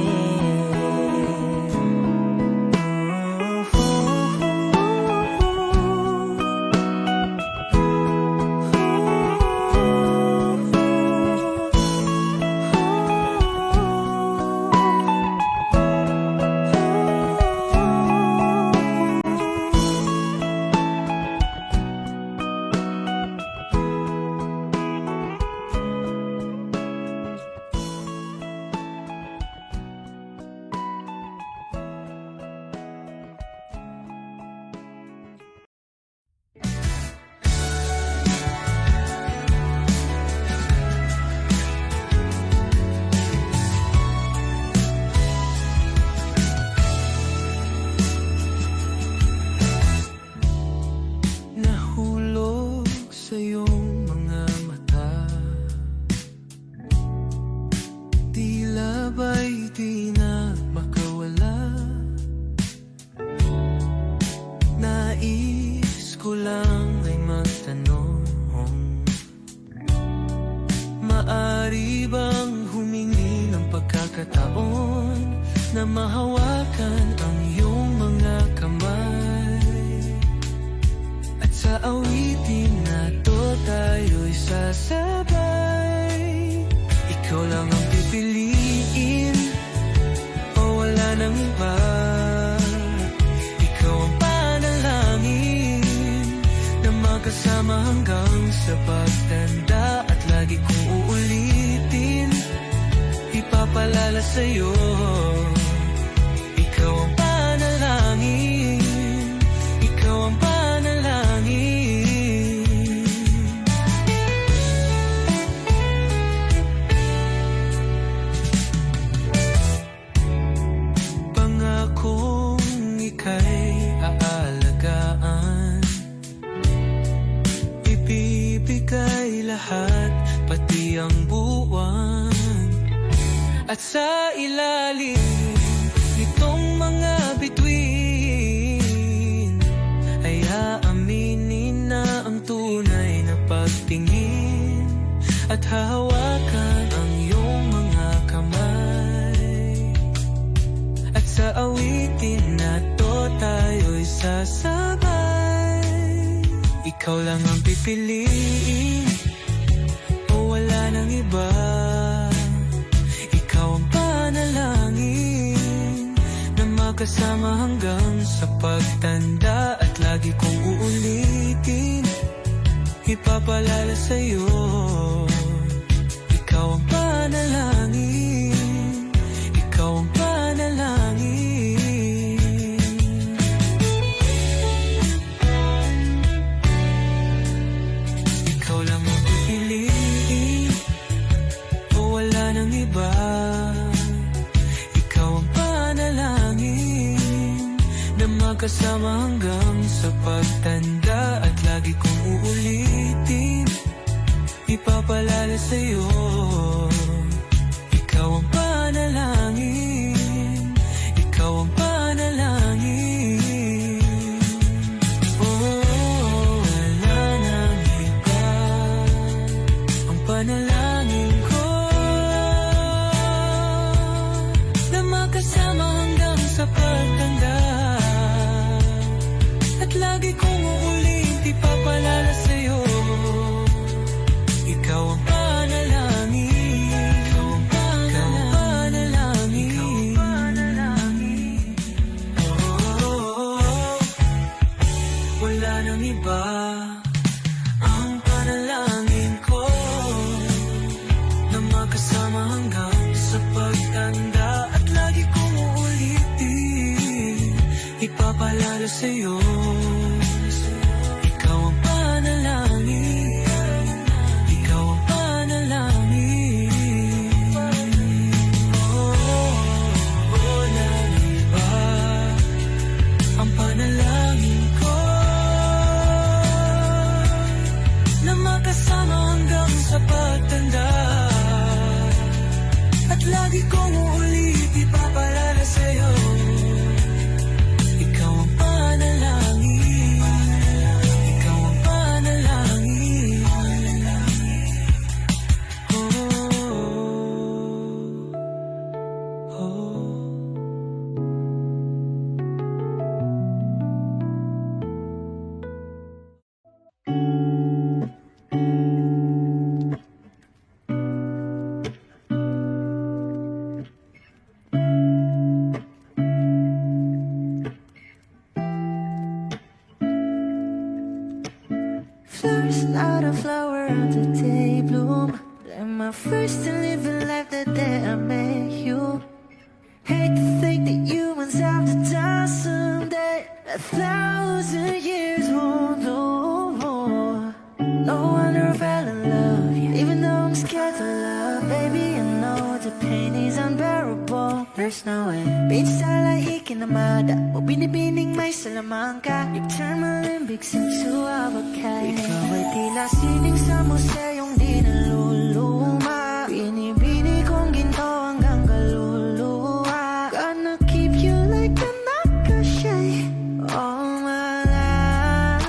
Nahulog sa iyong mga mata, tila ba'y di na makawala. Nais ko lang ay magtanong, maari bang humingi ng pagkakataon na mahawakan ang iyong mga kamay? At sa awitin na to tayo'y sasabay. Ikaw lang ang pipiliin, o wala nang iba. makasama hanggang sa pagtanda. At lagi kong uulitin, ipapalala sa'yo, ikaw ang panalangin, ikaw ang panalangin. Pangakong ika'y aalagaan, ibibigay lahat, pati ang buwan. At sa ilalim nitong mga bituin ay aaminin na ang tunay na pagtingin, at hahawakan ang iyong mga kamay. At sa awitin na to tayo'y sasabay. Ikaw lang ang pipiliin, o wala nang iba. Ikaw ang panalangin na makasama hanggang sa pagtanda. At lagi kong uulitin, ipapalala sa'yo, ikaw ang panalangin, ikaw ang panalangin. Ikaw lang ang pipiliin, o wala nang iba. Ikaw ang panalangin na makasama hanggang sa pagtanda. At lagi kong uulitin, ipapalala sa'yo, ikaw ang panalangin, ikaw ang panalangin. Oh, wala nang iba, ang panalangin ko na makasama hanggang sa pagtanda. At lagi kong uulit, ipapalala sa'yo, ikaw ang panalangin, ikaw ang panalangin, ikaw ang panalangin. Oh, wala nang iba, ang panalangin ko na makasama hanggang sa pagtanda. At lagi kong uulitin, ipapalala sa'yo, ikaw ang panalangin, ikaw ang panalangin. Oh, wala nang iba, ang panalangin ko na makasama hanggang sa pagtanda. At lagi kong uulit, ipapalala sa'yo, ikaw ang panalangin, ikaw ang panalangin. Oh, oh. Flowers, not a flower of the day bloom. Like my first to live a life the day I met you. Hate to think that humans have to die someday. 1,000 years won't know. No wonder I fell in love, yeah. Even though I'm scared to love, baby, I know the pain is unbearable. There's no way. Beach starlight ikinamada, o binibining may salamangka. You turn my limbics into avocado. Ikaw ay tila sining sa museyong di naluluma. Binibini kong ginto hanggang kaluluwa. Gonna keep you like a nakashay all my life.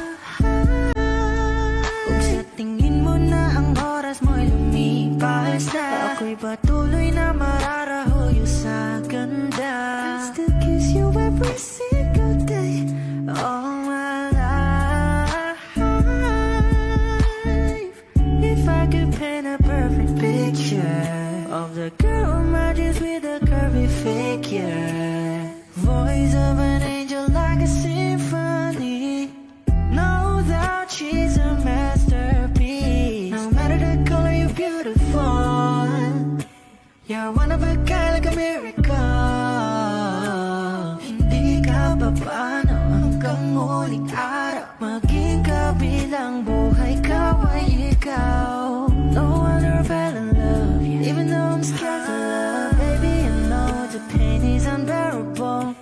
Kung sa tingin mo na ang oras mo'y lumipas na, ako'y patuloy na mararahuyo sa ganda. I still kiss you every single day all my life. If I could paint a perfect picture of the girl emerges with a curvy figure, voice of an angel like a symphony. No doubt she's a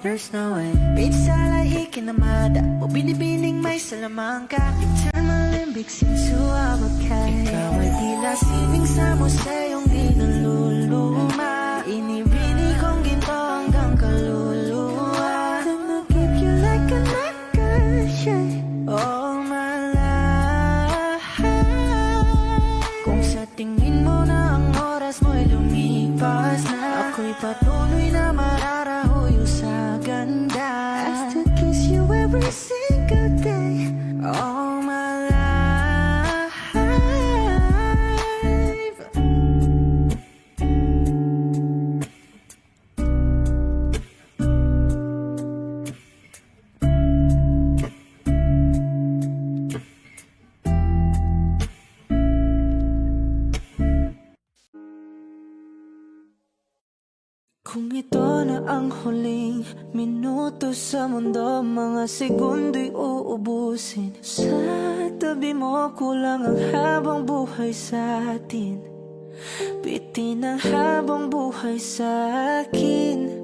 there's no way. Pinsala ikinamada o binibining may salamangka. Eternal limbic sinsuawagkay. Ikaw ay tila sining sa museyong di naluluma. Inibini kong ginto hanggang kaluluwa. Gonna keep you like a necklace all my life. Kung sa tingin mo na ang oras mo'y lumipas na, ako'y patuloy na mararahuyo sa ganda. I still kiss you every single day all my life. Kung ito na ang huling minuto sa mundo, mga segundo'y uubusin. Sa tabi mo kulang ang habang buhay sa atin. Bitin ang habang buhay sa akin.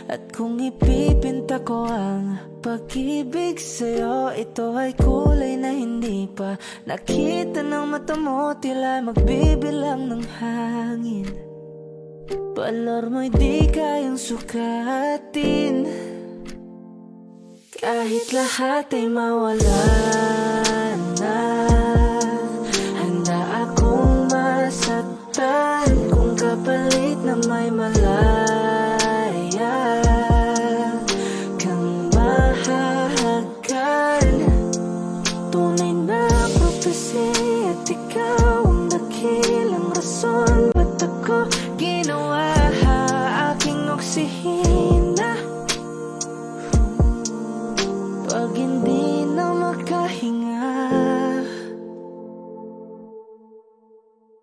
At kung ipipinta ko ang pag-ibig sa'yo, ito ay kulay na hindi pa nakita ng mata mo, tila magbibilang ng hangin. Balor mo'y di kayang sukatin. Kahit lahat ay mawala na, handa akong masaktan kung kapalit na may malaya kang mahahagan. Tunay na prophecy at ikaw ang dakilang rason ba't ako ginawa aking oksihina. Pag hindi na makahinga,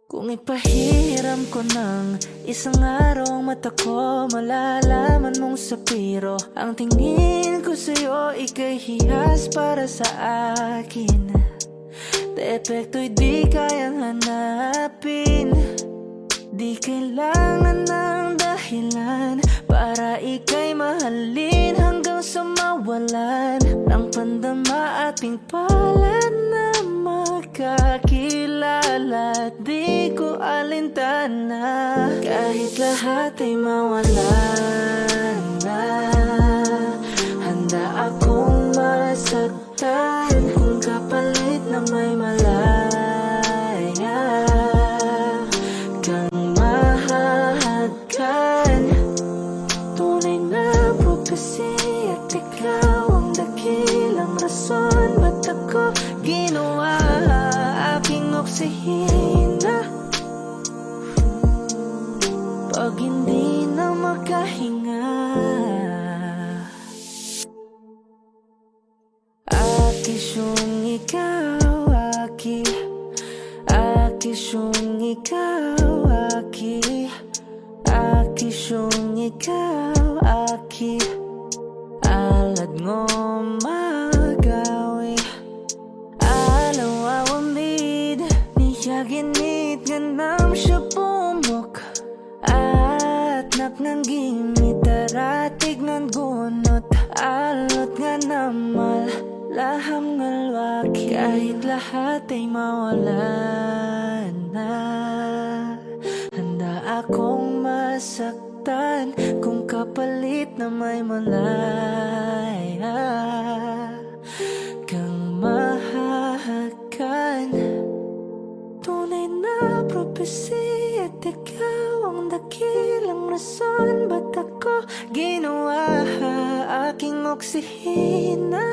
kung ipahiram ko ng isang araw ang mata ko, malalaman mong sapiro ang tingin ko sa'yo, ika'y hiyas para sa akin. Depekto'y di kayang hanapin. Di kailangan ng dahilan para ika'y mahalin hanggang sa mawalan ng pandama ating palad na magkakilala. Di ko alintana kahit lahat ay mawalan na, handa akong masaktan kung kapalit na may malaya kang mahahagan. Tunay na prophecy at ikaw ang dakilang rason ba't ako ginawa aking oksihina. Pag hindi na makahinga, akisyong ikaw, akisyong ikaw, akisyong ikaw, alad ngo magawi alaw awamid niyaginit ganam siya pumok at napnanggimit taratig ng gunot alot nga namal laham ngalwaki. Kahit lahat ay mawalan na, handa akong masaktan kung kapalit na may malaya kang mahahagan. Tunay na prophecy at ikaw ang dakilang rason ba't ako ginawa aking oksihina.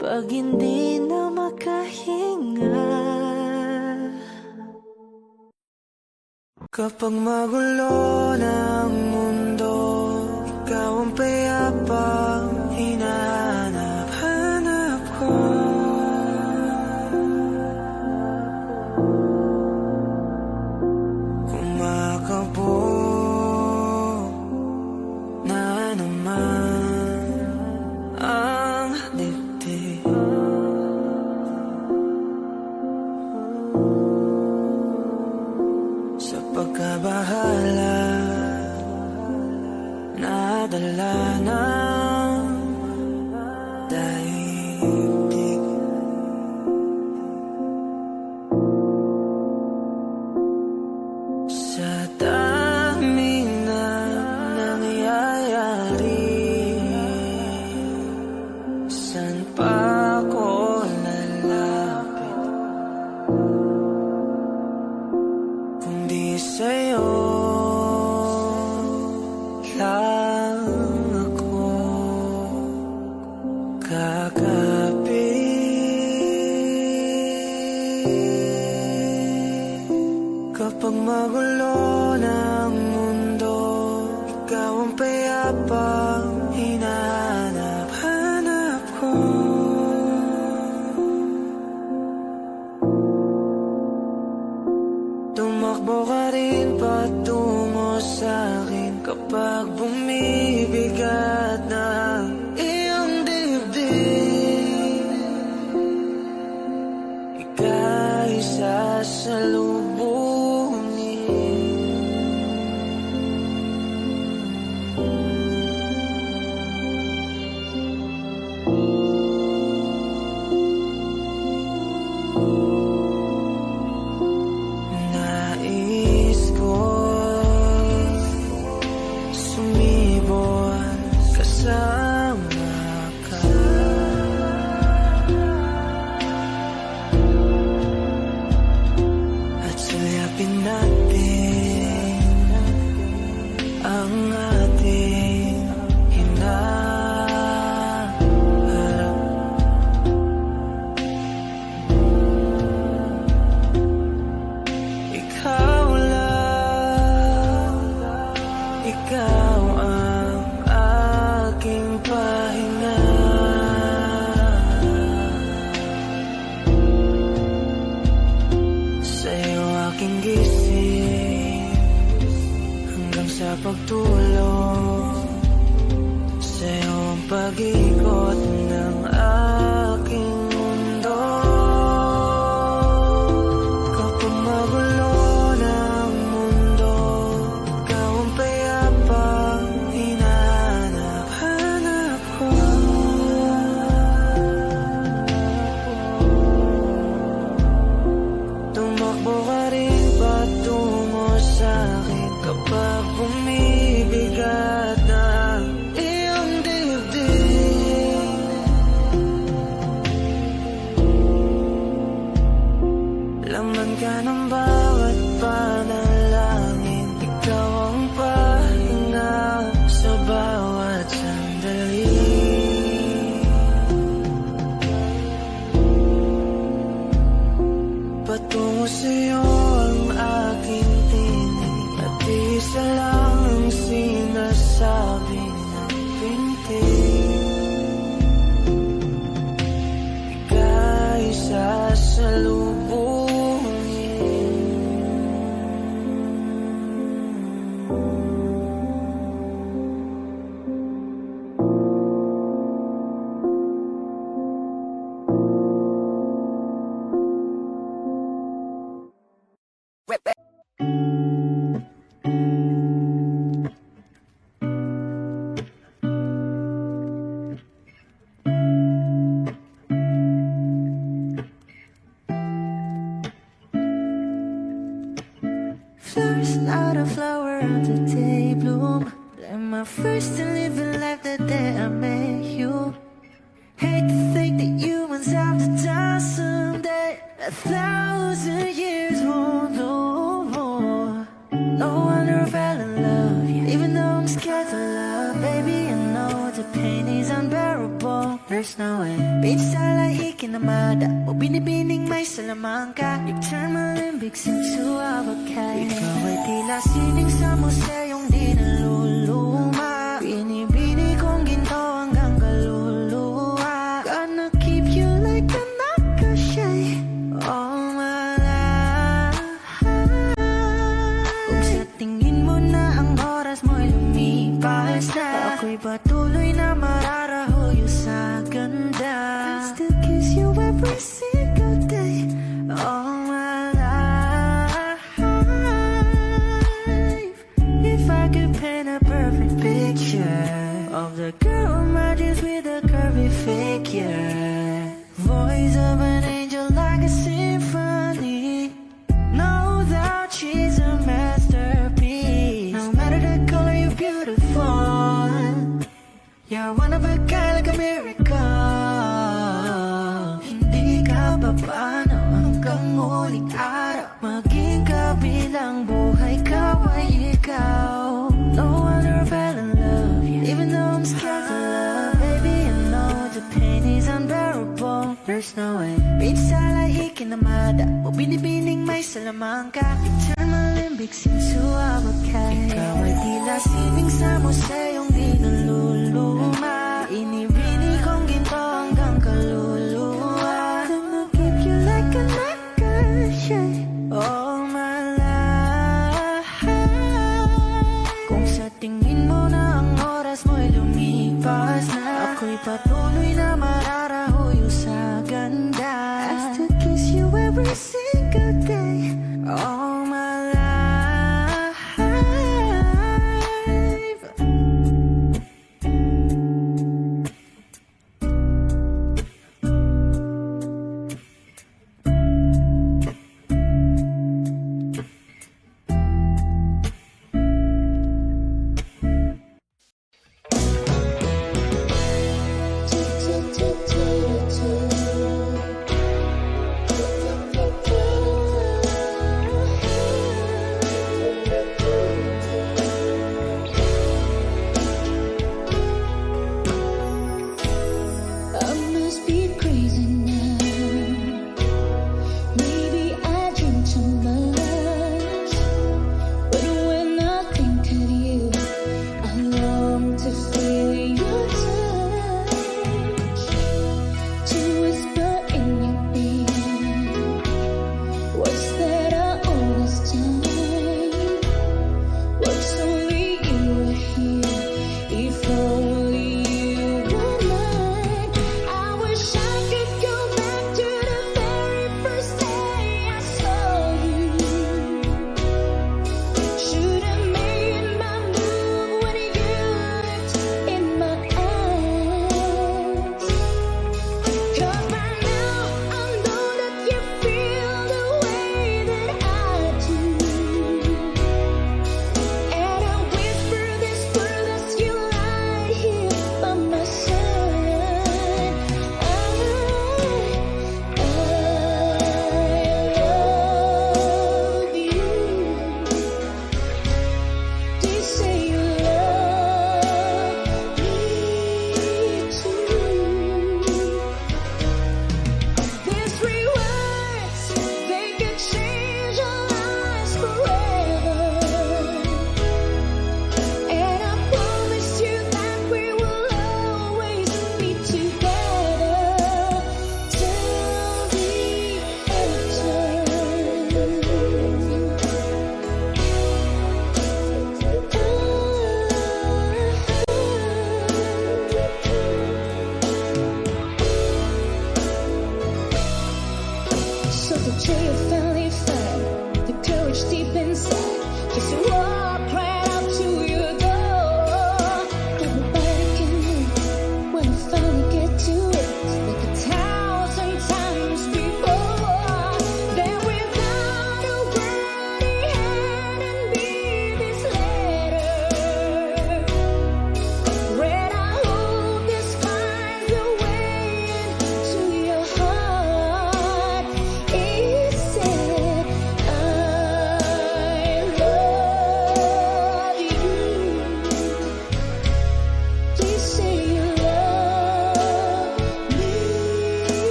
Pag hindi na makahinga, kapag magulo ng mundo, ikaw ang payapang hinahanap ko. Kumakabog na naman ang dibdib. Sa pagkabahala padala ng daigdig. Sa dami na nangyayari, saan pa ako lalapit kundi sa'yo lang ako kakapit. Kapag magulo ng mundo, ikaw ang payapang hinahanap-hanap ko. Tumakbo ka rin patungo sa'kin kapag bumibigat na iyong dibdib. Ika'y sasalubungin. Nais ko sumibol kasama ka. At sulyapin natin ang ating hinaharap. Ikaw lang, ikaw ang aking pahinga. Sa'yo aking gising hanggang sa pagtulog. Sa'yo ang pag-ikot ng aking mundo. Kapag magulo ng mundo, ikaw ang payapang hinahanap-hanap ko. Tumakbo ka rin patungo sa'kin kapag bumibigat na iyong dibdib. Laman ka ng bawat panalangin, ikaw ang pahinga sa bawat sandali. Patungo sa'yo ang aking tinig, at isa lang ang sinasabi ng pintig. Ika'y sasalubungin. Flowers not a flower until they bloom. Like my first and living life the day I met you. Hate to think that humans have to die someday. 1,000 years won't know more. No wonder I fell in love, yeah. Even though I'm scared to love, baby, I know the pain is unbearable. There's no way. Pinsala ikinamada o binibining may salamang ka. You turn my limbics into avocado. Ikaw ay tila sining sa museyong di naluluma. Binibini kong ginto hanggang kaluluwa. Gonna keep you like a nakashay all my life. Kung sa tingin mo na ang oras mo'y lumipas na, ako'y patuloy na mararahuyo sa ganda. I still kiss you every single day all my life. If I could paint a perfect picture, of the girl who marches with a curvy figure. Voice of an angel like a symphony. No doubt she's a masterpiece. No matter the color, you're beautiful. You're one of a kind like a miracle. Hindi ka papaano hanggang muling araw. Maging kabilang buhay ka ay ikaw. No wonder I fell in love, yeah. Even though I'm scared to love. Baby, I know the pain is unbearable. There's no way minsan ay ikinamada o binibining may salamangka. Turn my limbic seems to abakay. Ikaw ay tila sibing sa museyong di naluluma. Inibini kong ginto hanggang kaluluwa. Gonna keep you like a necklace, yeah. All my life. Kung sa tingin mo na ang oras mo'y lumipas na, ako'y patuloy na mararahuyo sa ganda. I still kiss you every single day. All my life.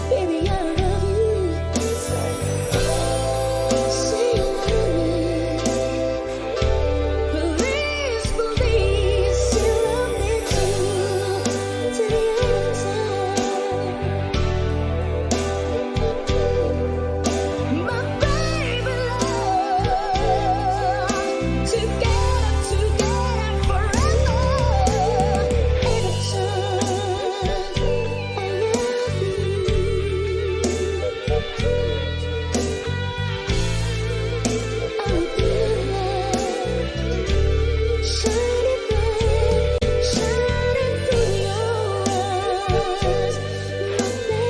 Baby, I love you. Say you love me. Please, please, you love me too. To the end time. My baby love. Together forever. Shining bright, shining through your eyes, my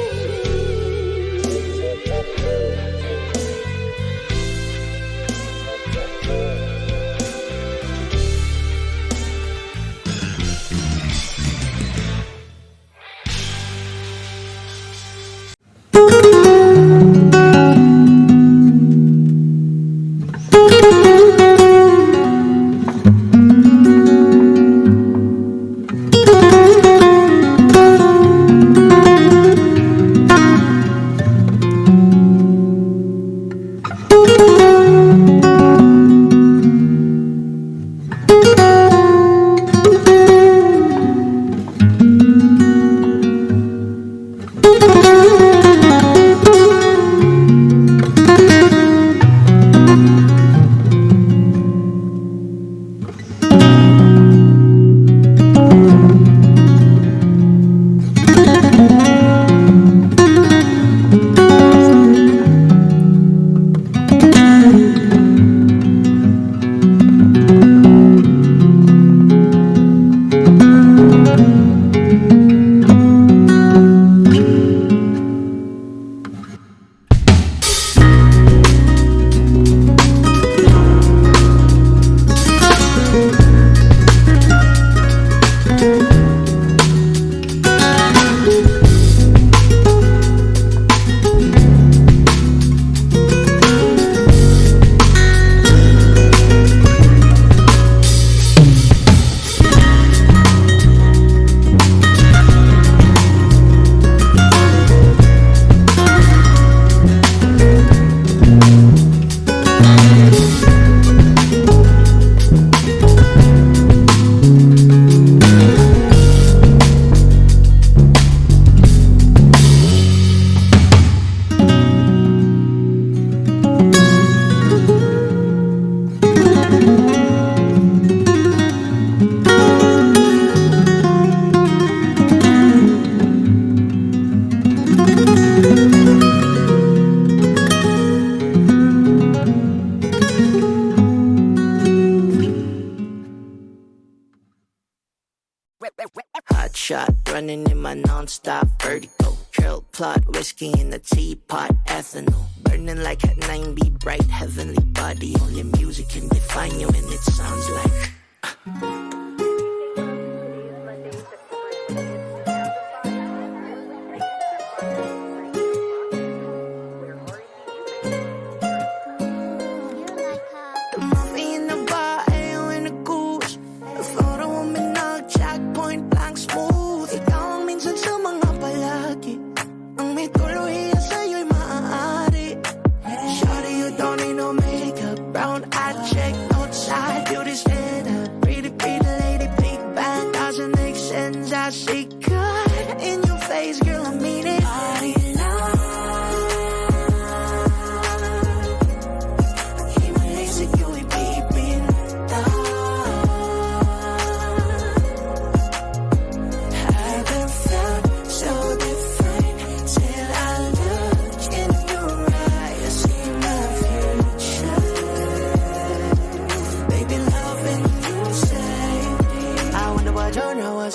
Hot shot, running in my non-stop vertical. Curl plot, whiskey in the teapot, ethanol. Burning like at 9B, bright heavenly body. Only music can define you and it sounds like the movie in the bar, AO in the goose. The photo mo minag-check, point blank smooth. Ikaw ang minsan sa mga palagi. Ang may tuluyan sa'yo'y maaari. Shawty, you don't need no makeup. Brown eye check, outside, beauty stand up. Pretty, pretty lady, big bang, doesn't make sense. I see good in your face, girl, I mean it. Body love.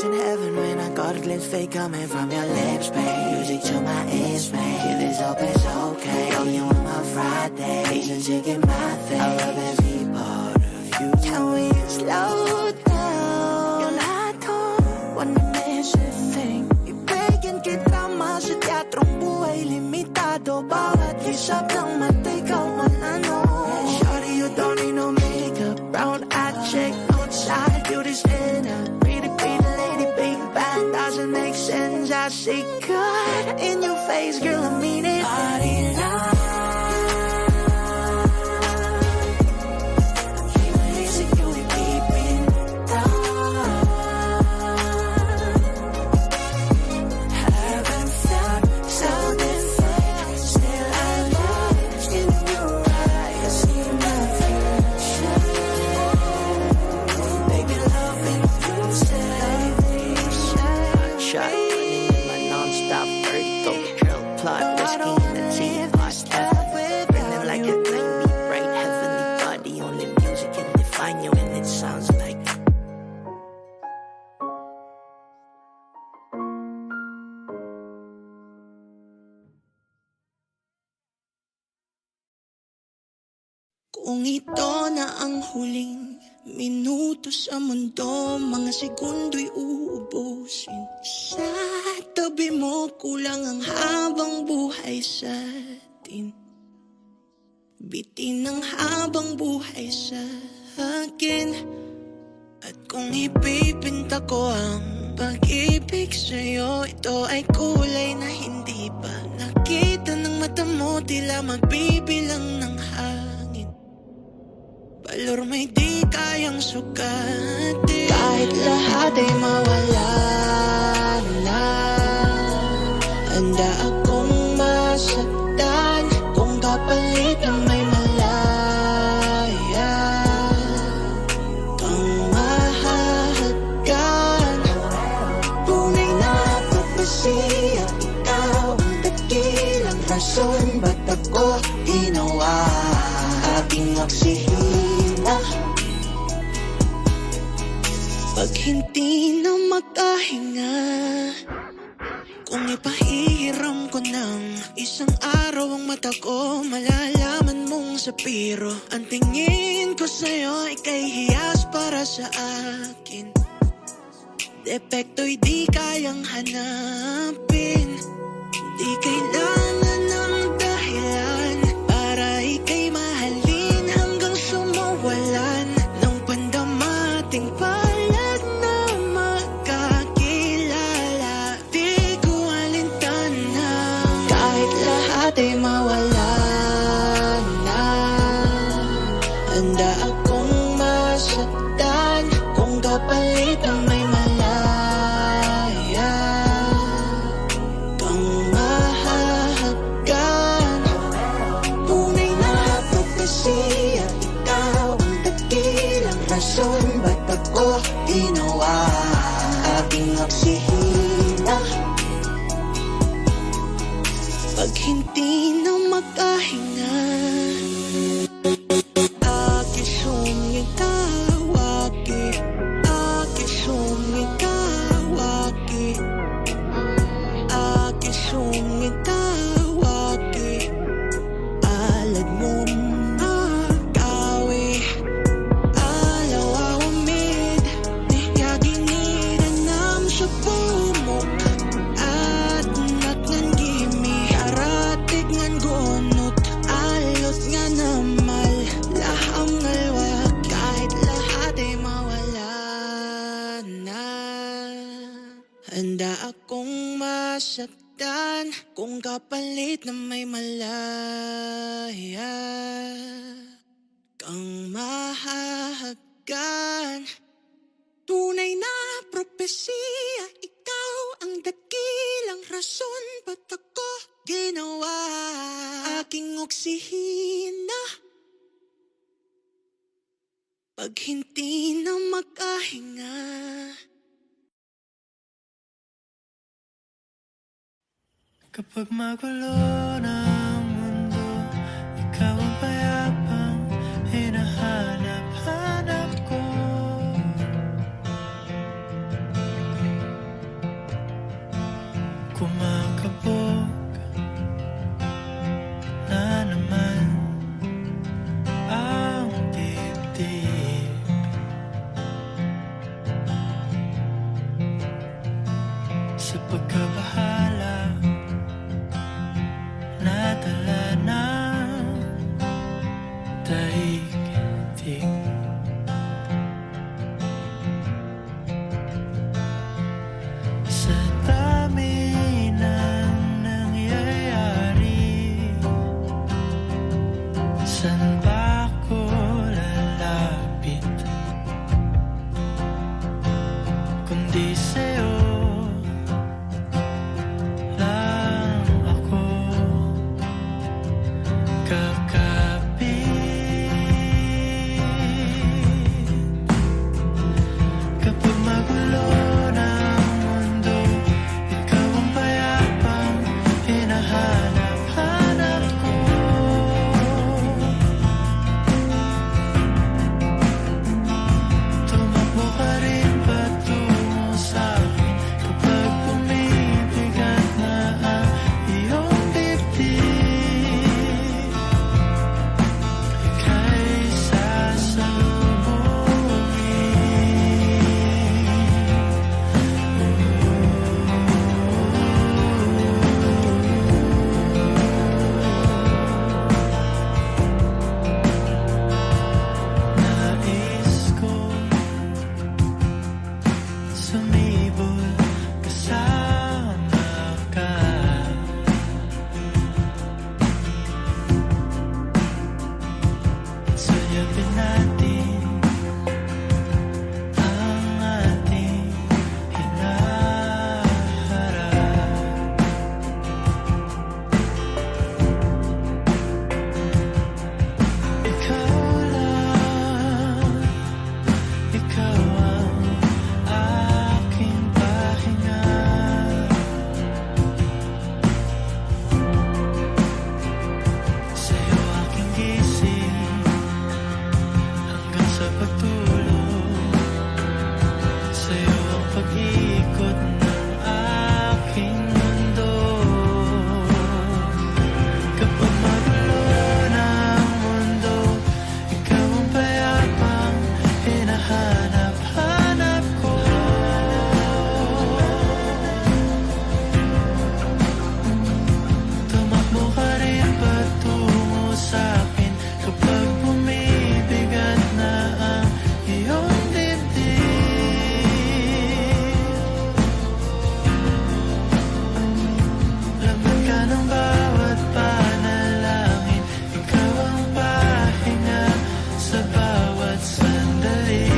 In heaven when I got a glimpse fake coming from your lips, babe. Music to my ears, babe. If it's open, it's okay. Oh, you on my Friday, reason to get my thing. I love every part of you. Can we slow down? Yung lahat ko, wanna miss a thing. Ibigin kita mas sa teatrong buhay limitado. Bawat kisap ng mata, ikaw man ano. Shawty, you don't need no makeup. Brown eye check, outside. inside you this inner pretty, pretty lady, big bang doesn't make sense. I say God in your face, girl, I mean it. Body love. Kung ito na ang huling minuto sa mundo, mga segundo'y uubusin. Sa tabi mo, kulang ang habang buhay sa atin. Bitin ang habang buhay sa akin. At kung ipipinta ko ang pag-ibig sa'yo, ito ay kulay na hindi pa nakita ng mata mo, tila magbibilang ng hangin. Valor may di kayang sukatin. Kahit lahat ay mawala na, handa akong masaktan kung kapalit na may malaya kang mahahagkan. Tunay na propesya, ikaw ang dakilang rason ba't ako ginawa. Aking oksihina, pag hindi na makahinga, kung ipahihiram ko ng isang araw ang mata ko, malalaman mong sapiro. Ang tingin ko sa'yo ay kay hiyas para sa akin. Depekto'y di kayang hanapin. Di kailangan ng dahilan para ika'y mahalin hanggang sumawalan ng pandamating palad na magkakilala. Di ko alintana kahit lahat ay mawala na, handa akong masaktan kung kapalit ang may malaya kang mahahagkan. Tunay na propesya, ikaw ang dakilang rason ba't ako ginawa. Aking oksihina, pag hindi na makahinga, aking sumikawaki, aking sumikawaki, aking sumikawaki. Alad mo makawi, alaw awamid, niyaginiranam sa pumok. At naknan gimi, haratig ngan gunot, alot nga namal, laham ngalwak. Kahit lahat ay mawala na, handa akong masaktan kung kapalit na may malaya kang mahahagkan. Tunay na propesya, ikaw ang dakilang rason ba't ako ginawa. Aking oksihina, pag hindi na makahinga. Kapag magulo ng mundo, ikaw ang payapang hinahanap-hanap ko. Kumakabog na naman ang dibdib. Sa pagkabahala, nada di sa'yo lang ako kakapit. Kapag magulo ng mundo, ikaw ang payapang hinahanap-hanap ko. Tumakbo ka rin patungo sa'kin kapag bumibigat na ang iyong dibdib. Ika'y nais ko sumibol kasama ka. Sayapin natin ang ating hinaharap. Ikaw lang, ikaw ang aking pahinga. Sa'yo aking gising hanggang sa pagtulog. Sa'yo ang pag-ikot ng aking mundo. Kapag magulo ng mundo, ikaw ang payapang hinahanap-hanap ko. Tumakbo ka rin patungo sa'kin kapag bumibigat na ang iyong dibdib. Laman ka ng bawat panalangin, ikaw ang pahinga sa bawat sandali.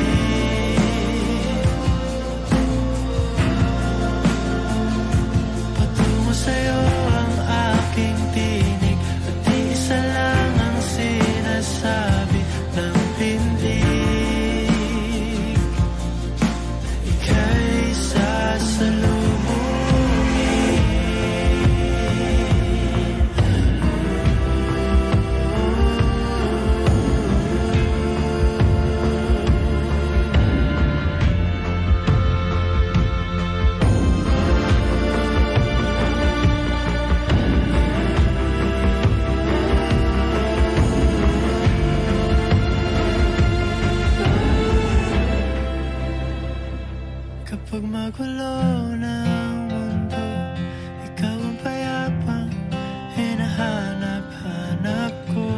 Patungo sa'yo ang aking tinig at di isa lang ang sinasabi ng pindig. Ika'y sasalubungin. Kapag magulo ng mundo, ikaw ang payapang hinahanap-hanap ko.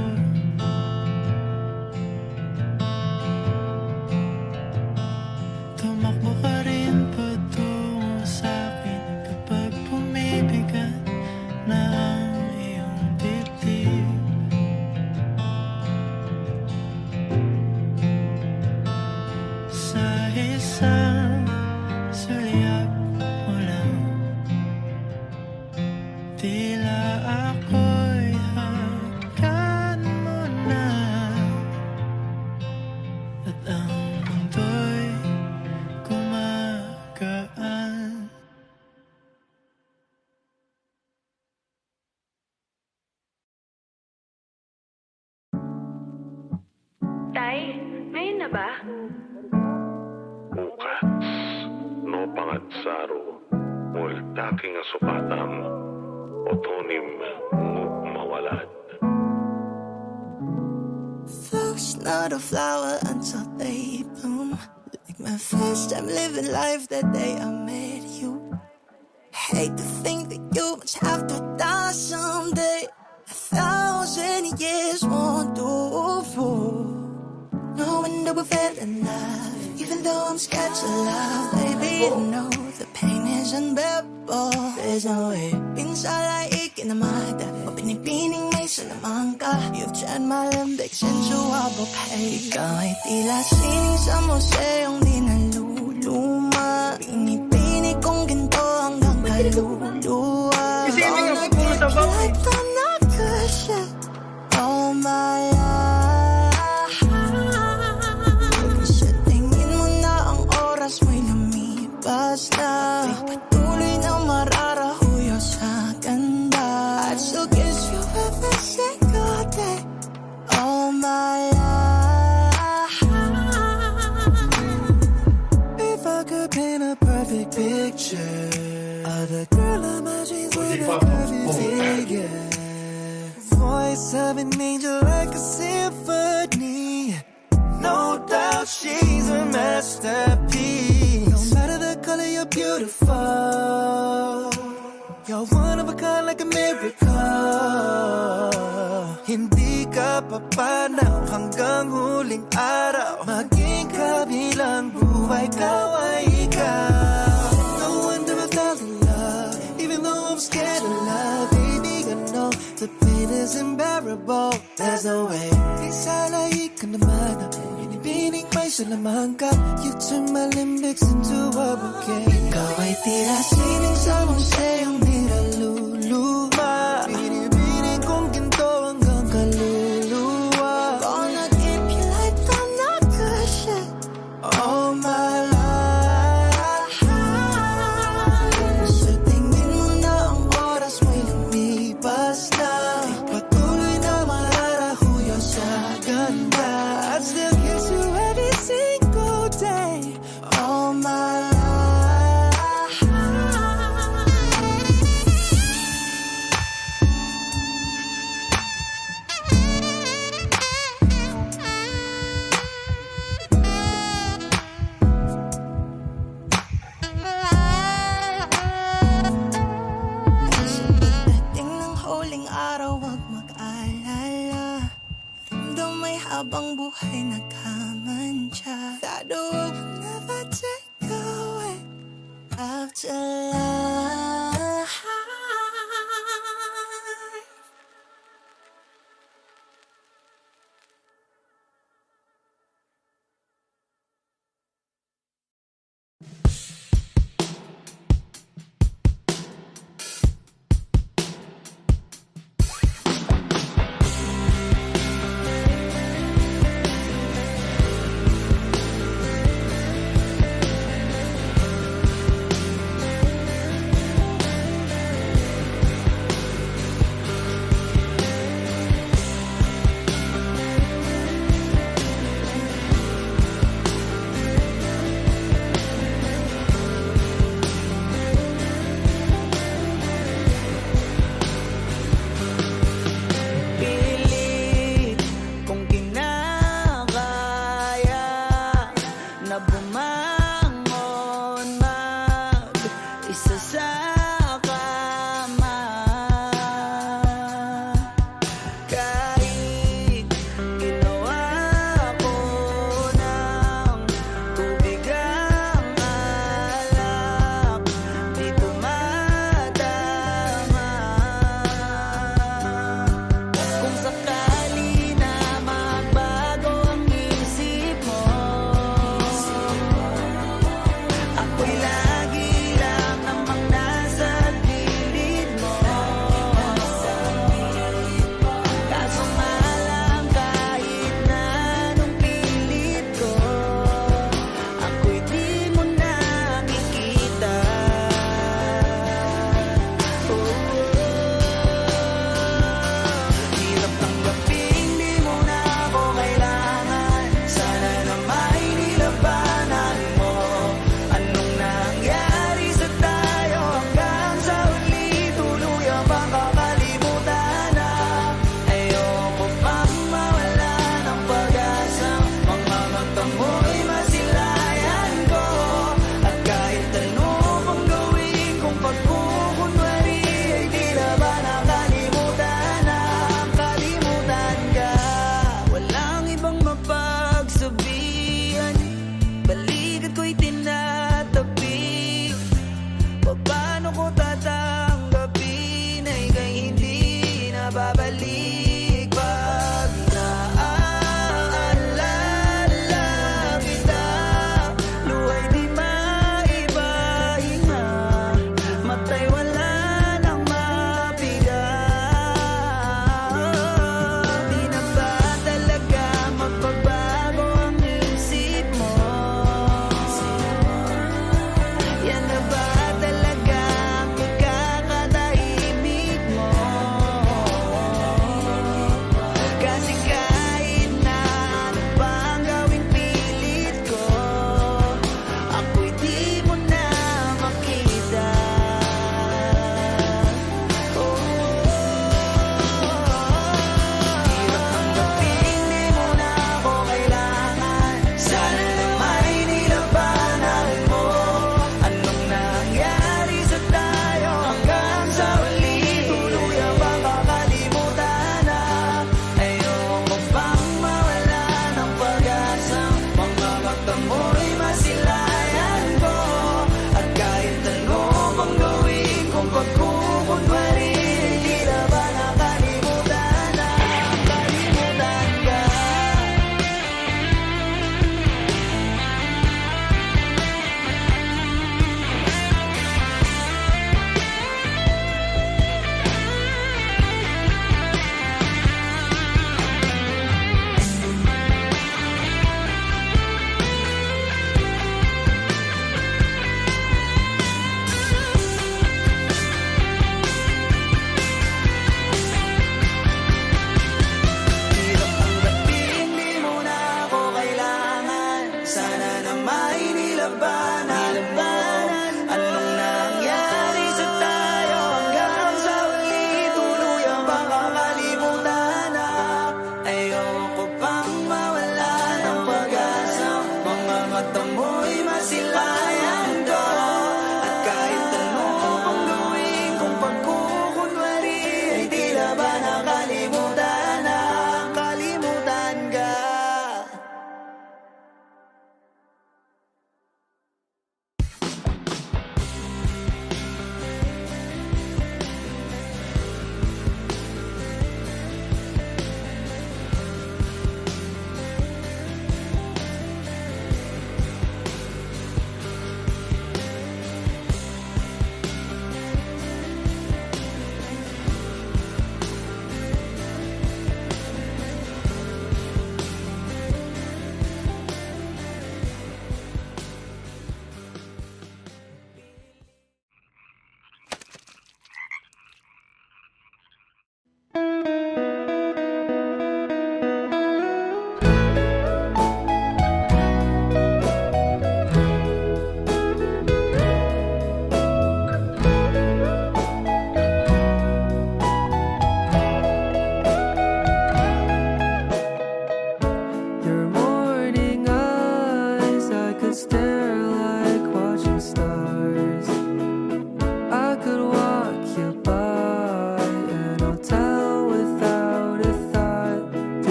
Tumakbo ka rin patungo sa'kin kapag bumibigat na ang iyong dibdib. Sa isang sulyap mo lang, tila ako'y hanggan mo na, at ang mundo'y gumagaan. Tay, ngayon na ba? Bukas, no pangatsaro, multaking asupatam, otonim mawalad. Flowers not a flower until they bloom. Like my first time living life that day I met you. Hate to think that you must have to die someday. 1,000 years won't do. Knowing that we fell in love, even though I'm scared to love, baby, you know the pain is unbearable. There's no way. Pinsala ikinamada, o pinipining may salamang ka. You've tried my limbic since you were bouquet. Ikaw ay tila sining sa museong di naluluma. lumipas na patuloy na mararahuyo sa ganda. I'd still kiss you every single day all my life. If I could paint a perfect picture of the girl of my dreams with a perfect figure, voice of an angel like a symphony, no doubt she's a masterpiece. No matter the color, you're beautiful. You're one of a kind like a miracle. Hindi ka papanaw hanggang huling araw. Maging kabilang buhay, ikaw ay ikaw. No wonder I fell in love, even though I'm scared of love. Baby, I know the pain is unbearable. There's no way. Isalay ka naman. Binibining may salamang ka. You turn my limbics into a bouquet. Ikaw ay tira sining sa museyong niluluma. Binibining kong ginto hanggang kaluluwa. Gonna keep you like I'm not good shit all my life. Sa tingin mo na ang oras mo'y lumipas na patuloy na mararahuyo sa ganda. I'd still kiss you every single day all my life. Sa pagdating ng huling araw, wag mag-alala. Damay habang buhay nagkamantya. That the world will never take away after life.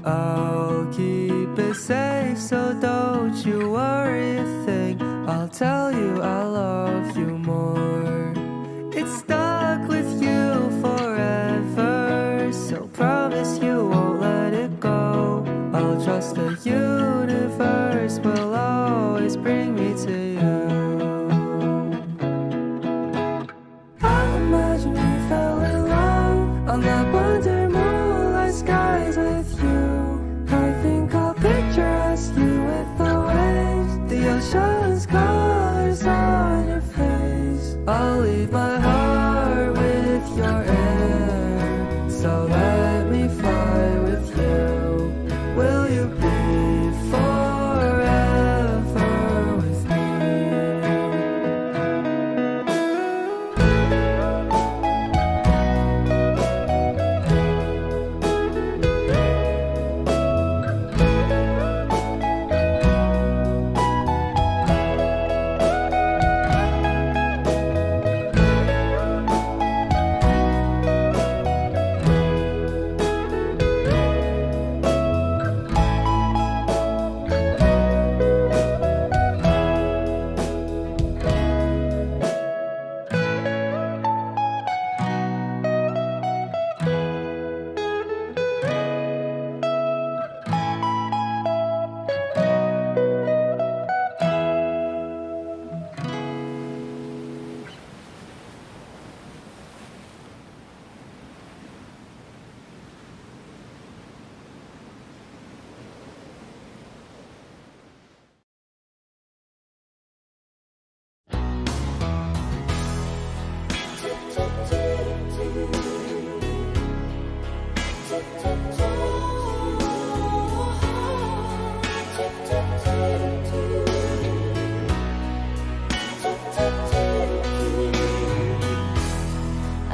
I'll keep it safe, so don't you worry a thing. I'll tell you I love you more. It's stuck with you forever, so promise you won't let it go. I'll trust the universe will always bring me to you. I imagine we fell in love on that wonder moonlight skies with you. I think I'll picture us, you with the waves, the ocean's colors on your face. I'll leave my heart with your air, so let me fly with you. Will you be forever with me?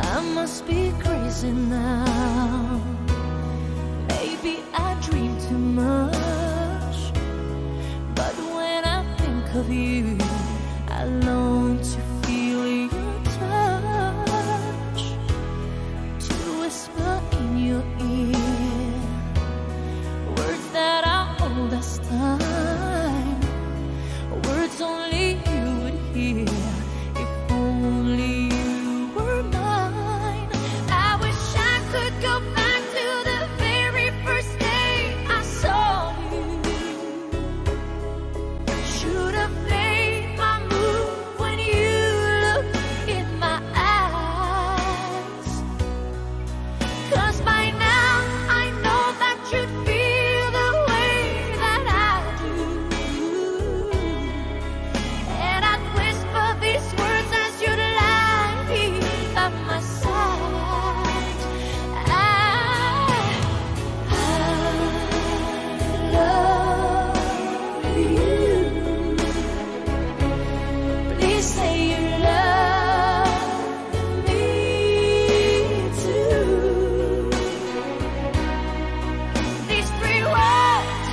I must be crazy now. Maybe I dream too much. But when I think of you, I long to feel your touch, to whisper in your ear words that are old as time, words only you would hear if only you were mine. I wish I could go back to the very first day I saw you. Should have played my move when you looked in my eyes. 'Cause by now I know that you'd feel the way that I do. And I'd whisper these words as you'd lie here by my side. I love you. Please say you love me too. These three words,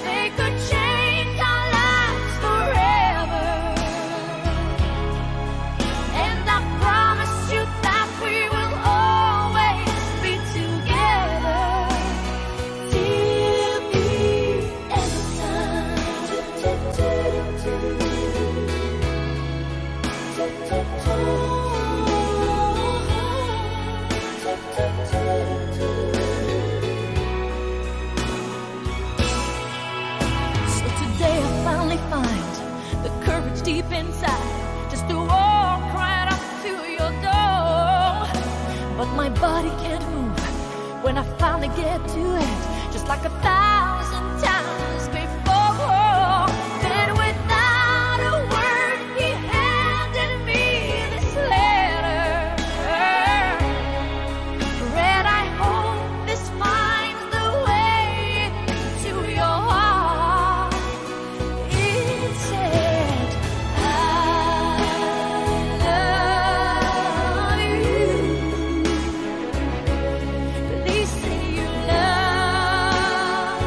they could change our lives forever. And I promise you that we will always be together till the end of time. So today I finally find the courage deep inside just to walk right up to your door. But my body can't move when I finally get to it, just like 1,000 times before. Then without a word, he handed me this letter. Read, I hope this finds the way into your heart. It said, I love you. Please say you love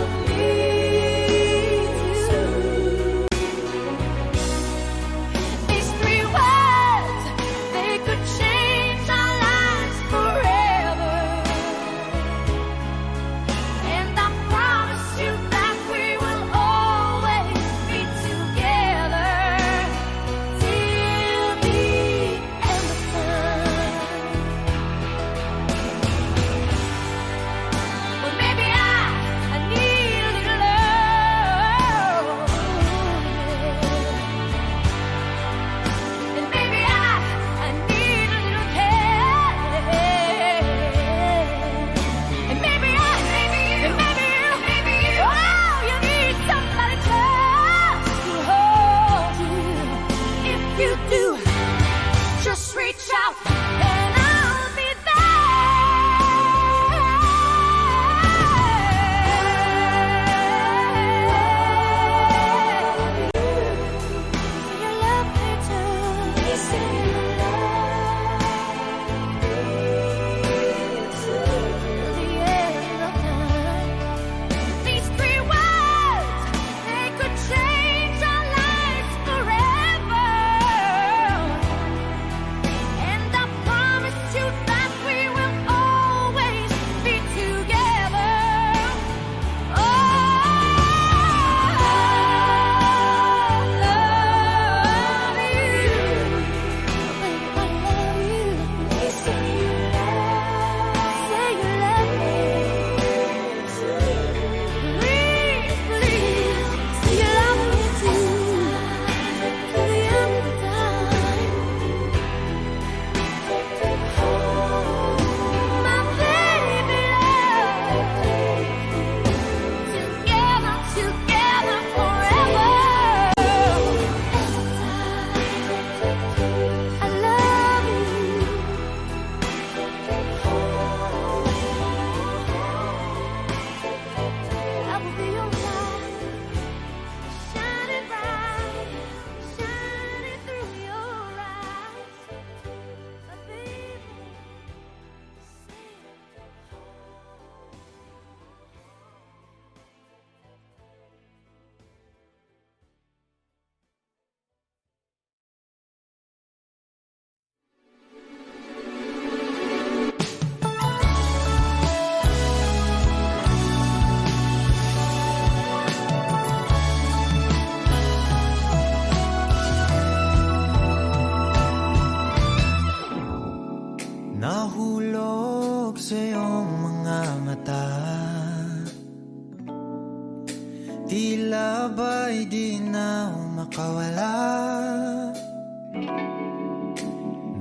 Tila ba'y di na makawala.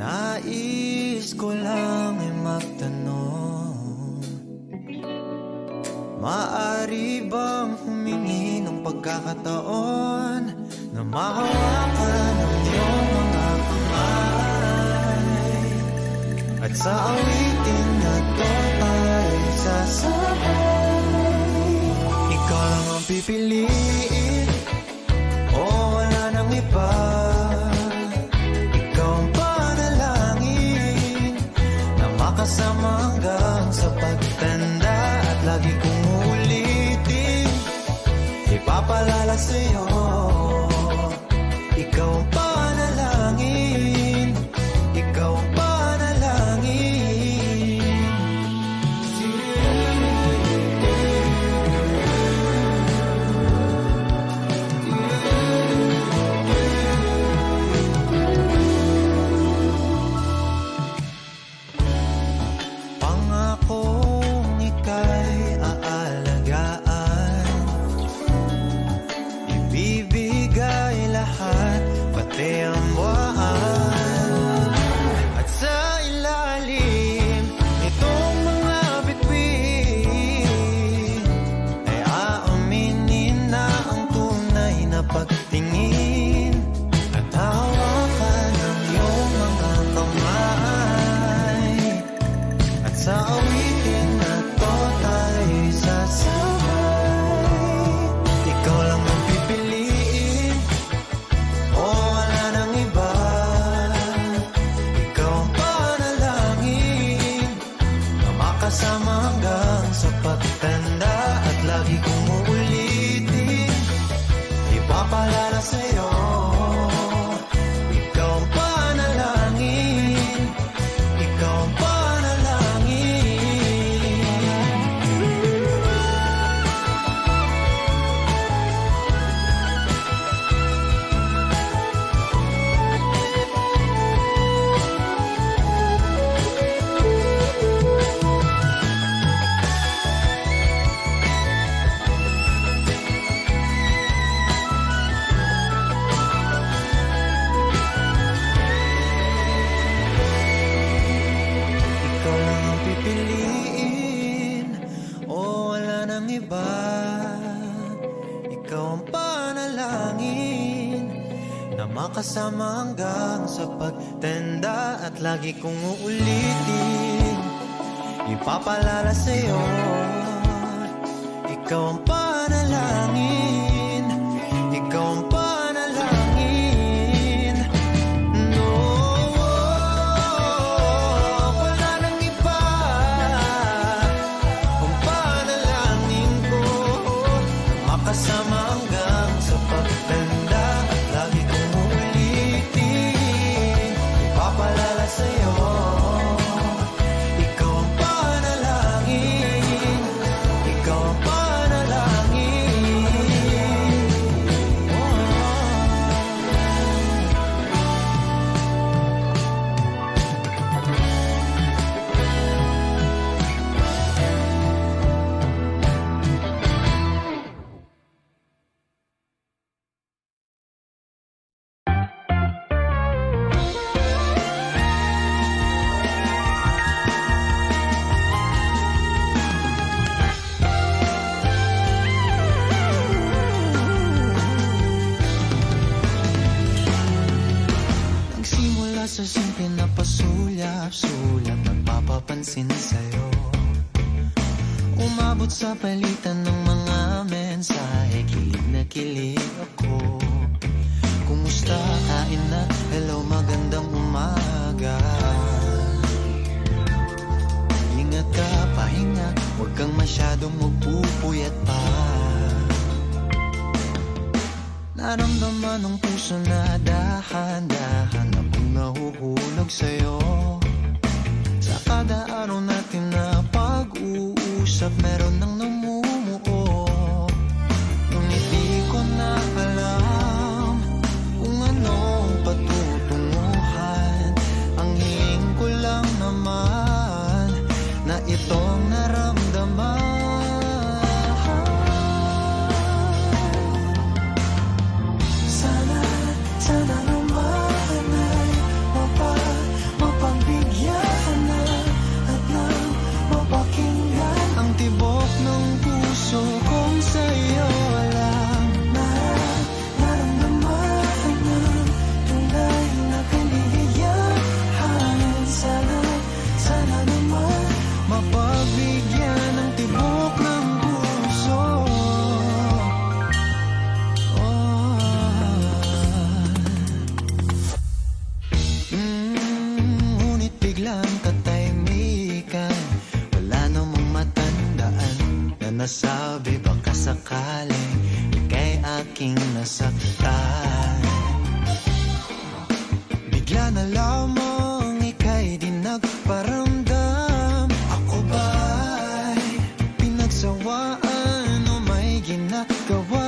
Nais ko lang ay magtanong, maaari bang humingi ng pagkakataon na mahawakan ang iyong mga kamay, at sa awitin na to ay sasabay. Ikaw lang ang pipiliin, o wala nang iba. Kasama hanggang sa pagtanda, at lagi kong uulitin, ipapalala sa'yo. Ikaw ang panalangin, ikaw ang panalangin. Pangakong ika'y aalagaan, ibibigay lahat, pati ang buwan. At sa ilalim itong mga bituin ay aaminin na ang tunay na pagtingin, at hawakan ang iyong mga kamay, at sa awitin na to tayo sasabay. Ikaw lang ang pipiliin, o wala nang iba. Ikaw ang panalangin na makasama hanggang sa pagtanda, at lagi kong uulitin, ipapalala sa'yo. Ikaw ang panalangin, ikaw ang ikaw lang ang pipiliin, o wala nang iba. Ikaw ang panalangin na makasama hanggang sa pagtanda, at lagi kong uulitin, ipapalala sa'yo. Ikaw ang panalangin, ikaw ang panalangin. No, wala nang iba. Ang panalangin ko, makasama hanggang sa pagtanda, at lagi kong uulitin, ipapalala sa'yo. Ikaw ang panalangin, ikaw ang panalangin. Nagsimula sa simple na pasulyap-sulyap, nagpapapansin sa'yo. Umabot sa palitan ng mga mensahe, kilig na kilig ako. Kumusta, kain na, hello, magandang umaga. Ingat ka, pahinga, huwag kang masyadong magpupuyat pa. Naramdaman ng puso na dahan-dahan akong nahuhulog sa'yo. Sa kada araw natin na pag-uusap, meron nang namumuo. Ngunit di ko na alam kung anong patutunguhan. Ang hingin ko lang naman na itong naramdaman. sakaling ika'y aking nasaktan. Bigla na lamang ika'y di nagparamdam. Ako ba'y pinagsawaan o may ginagawa?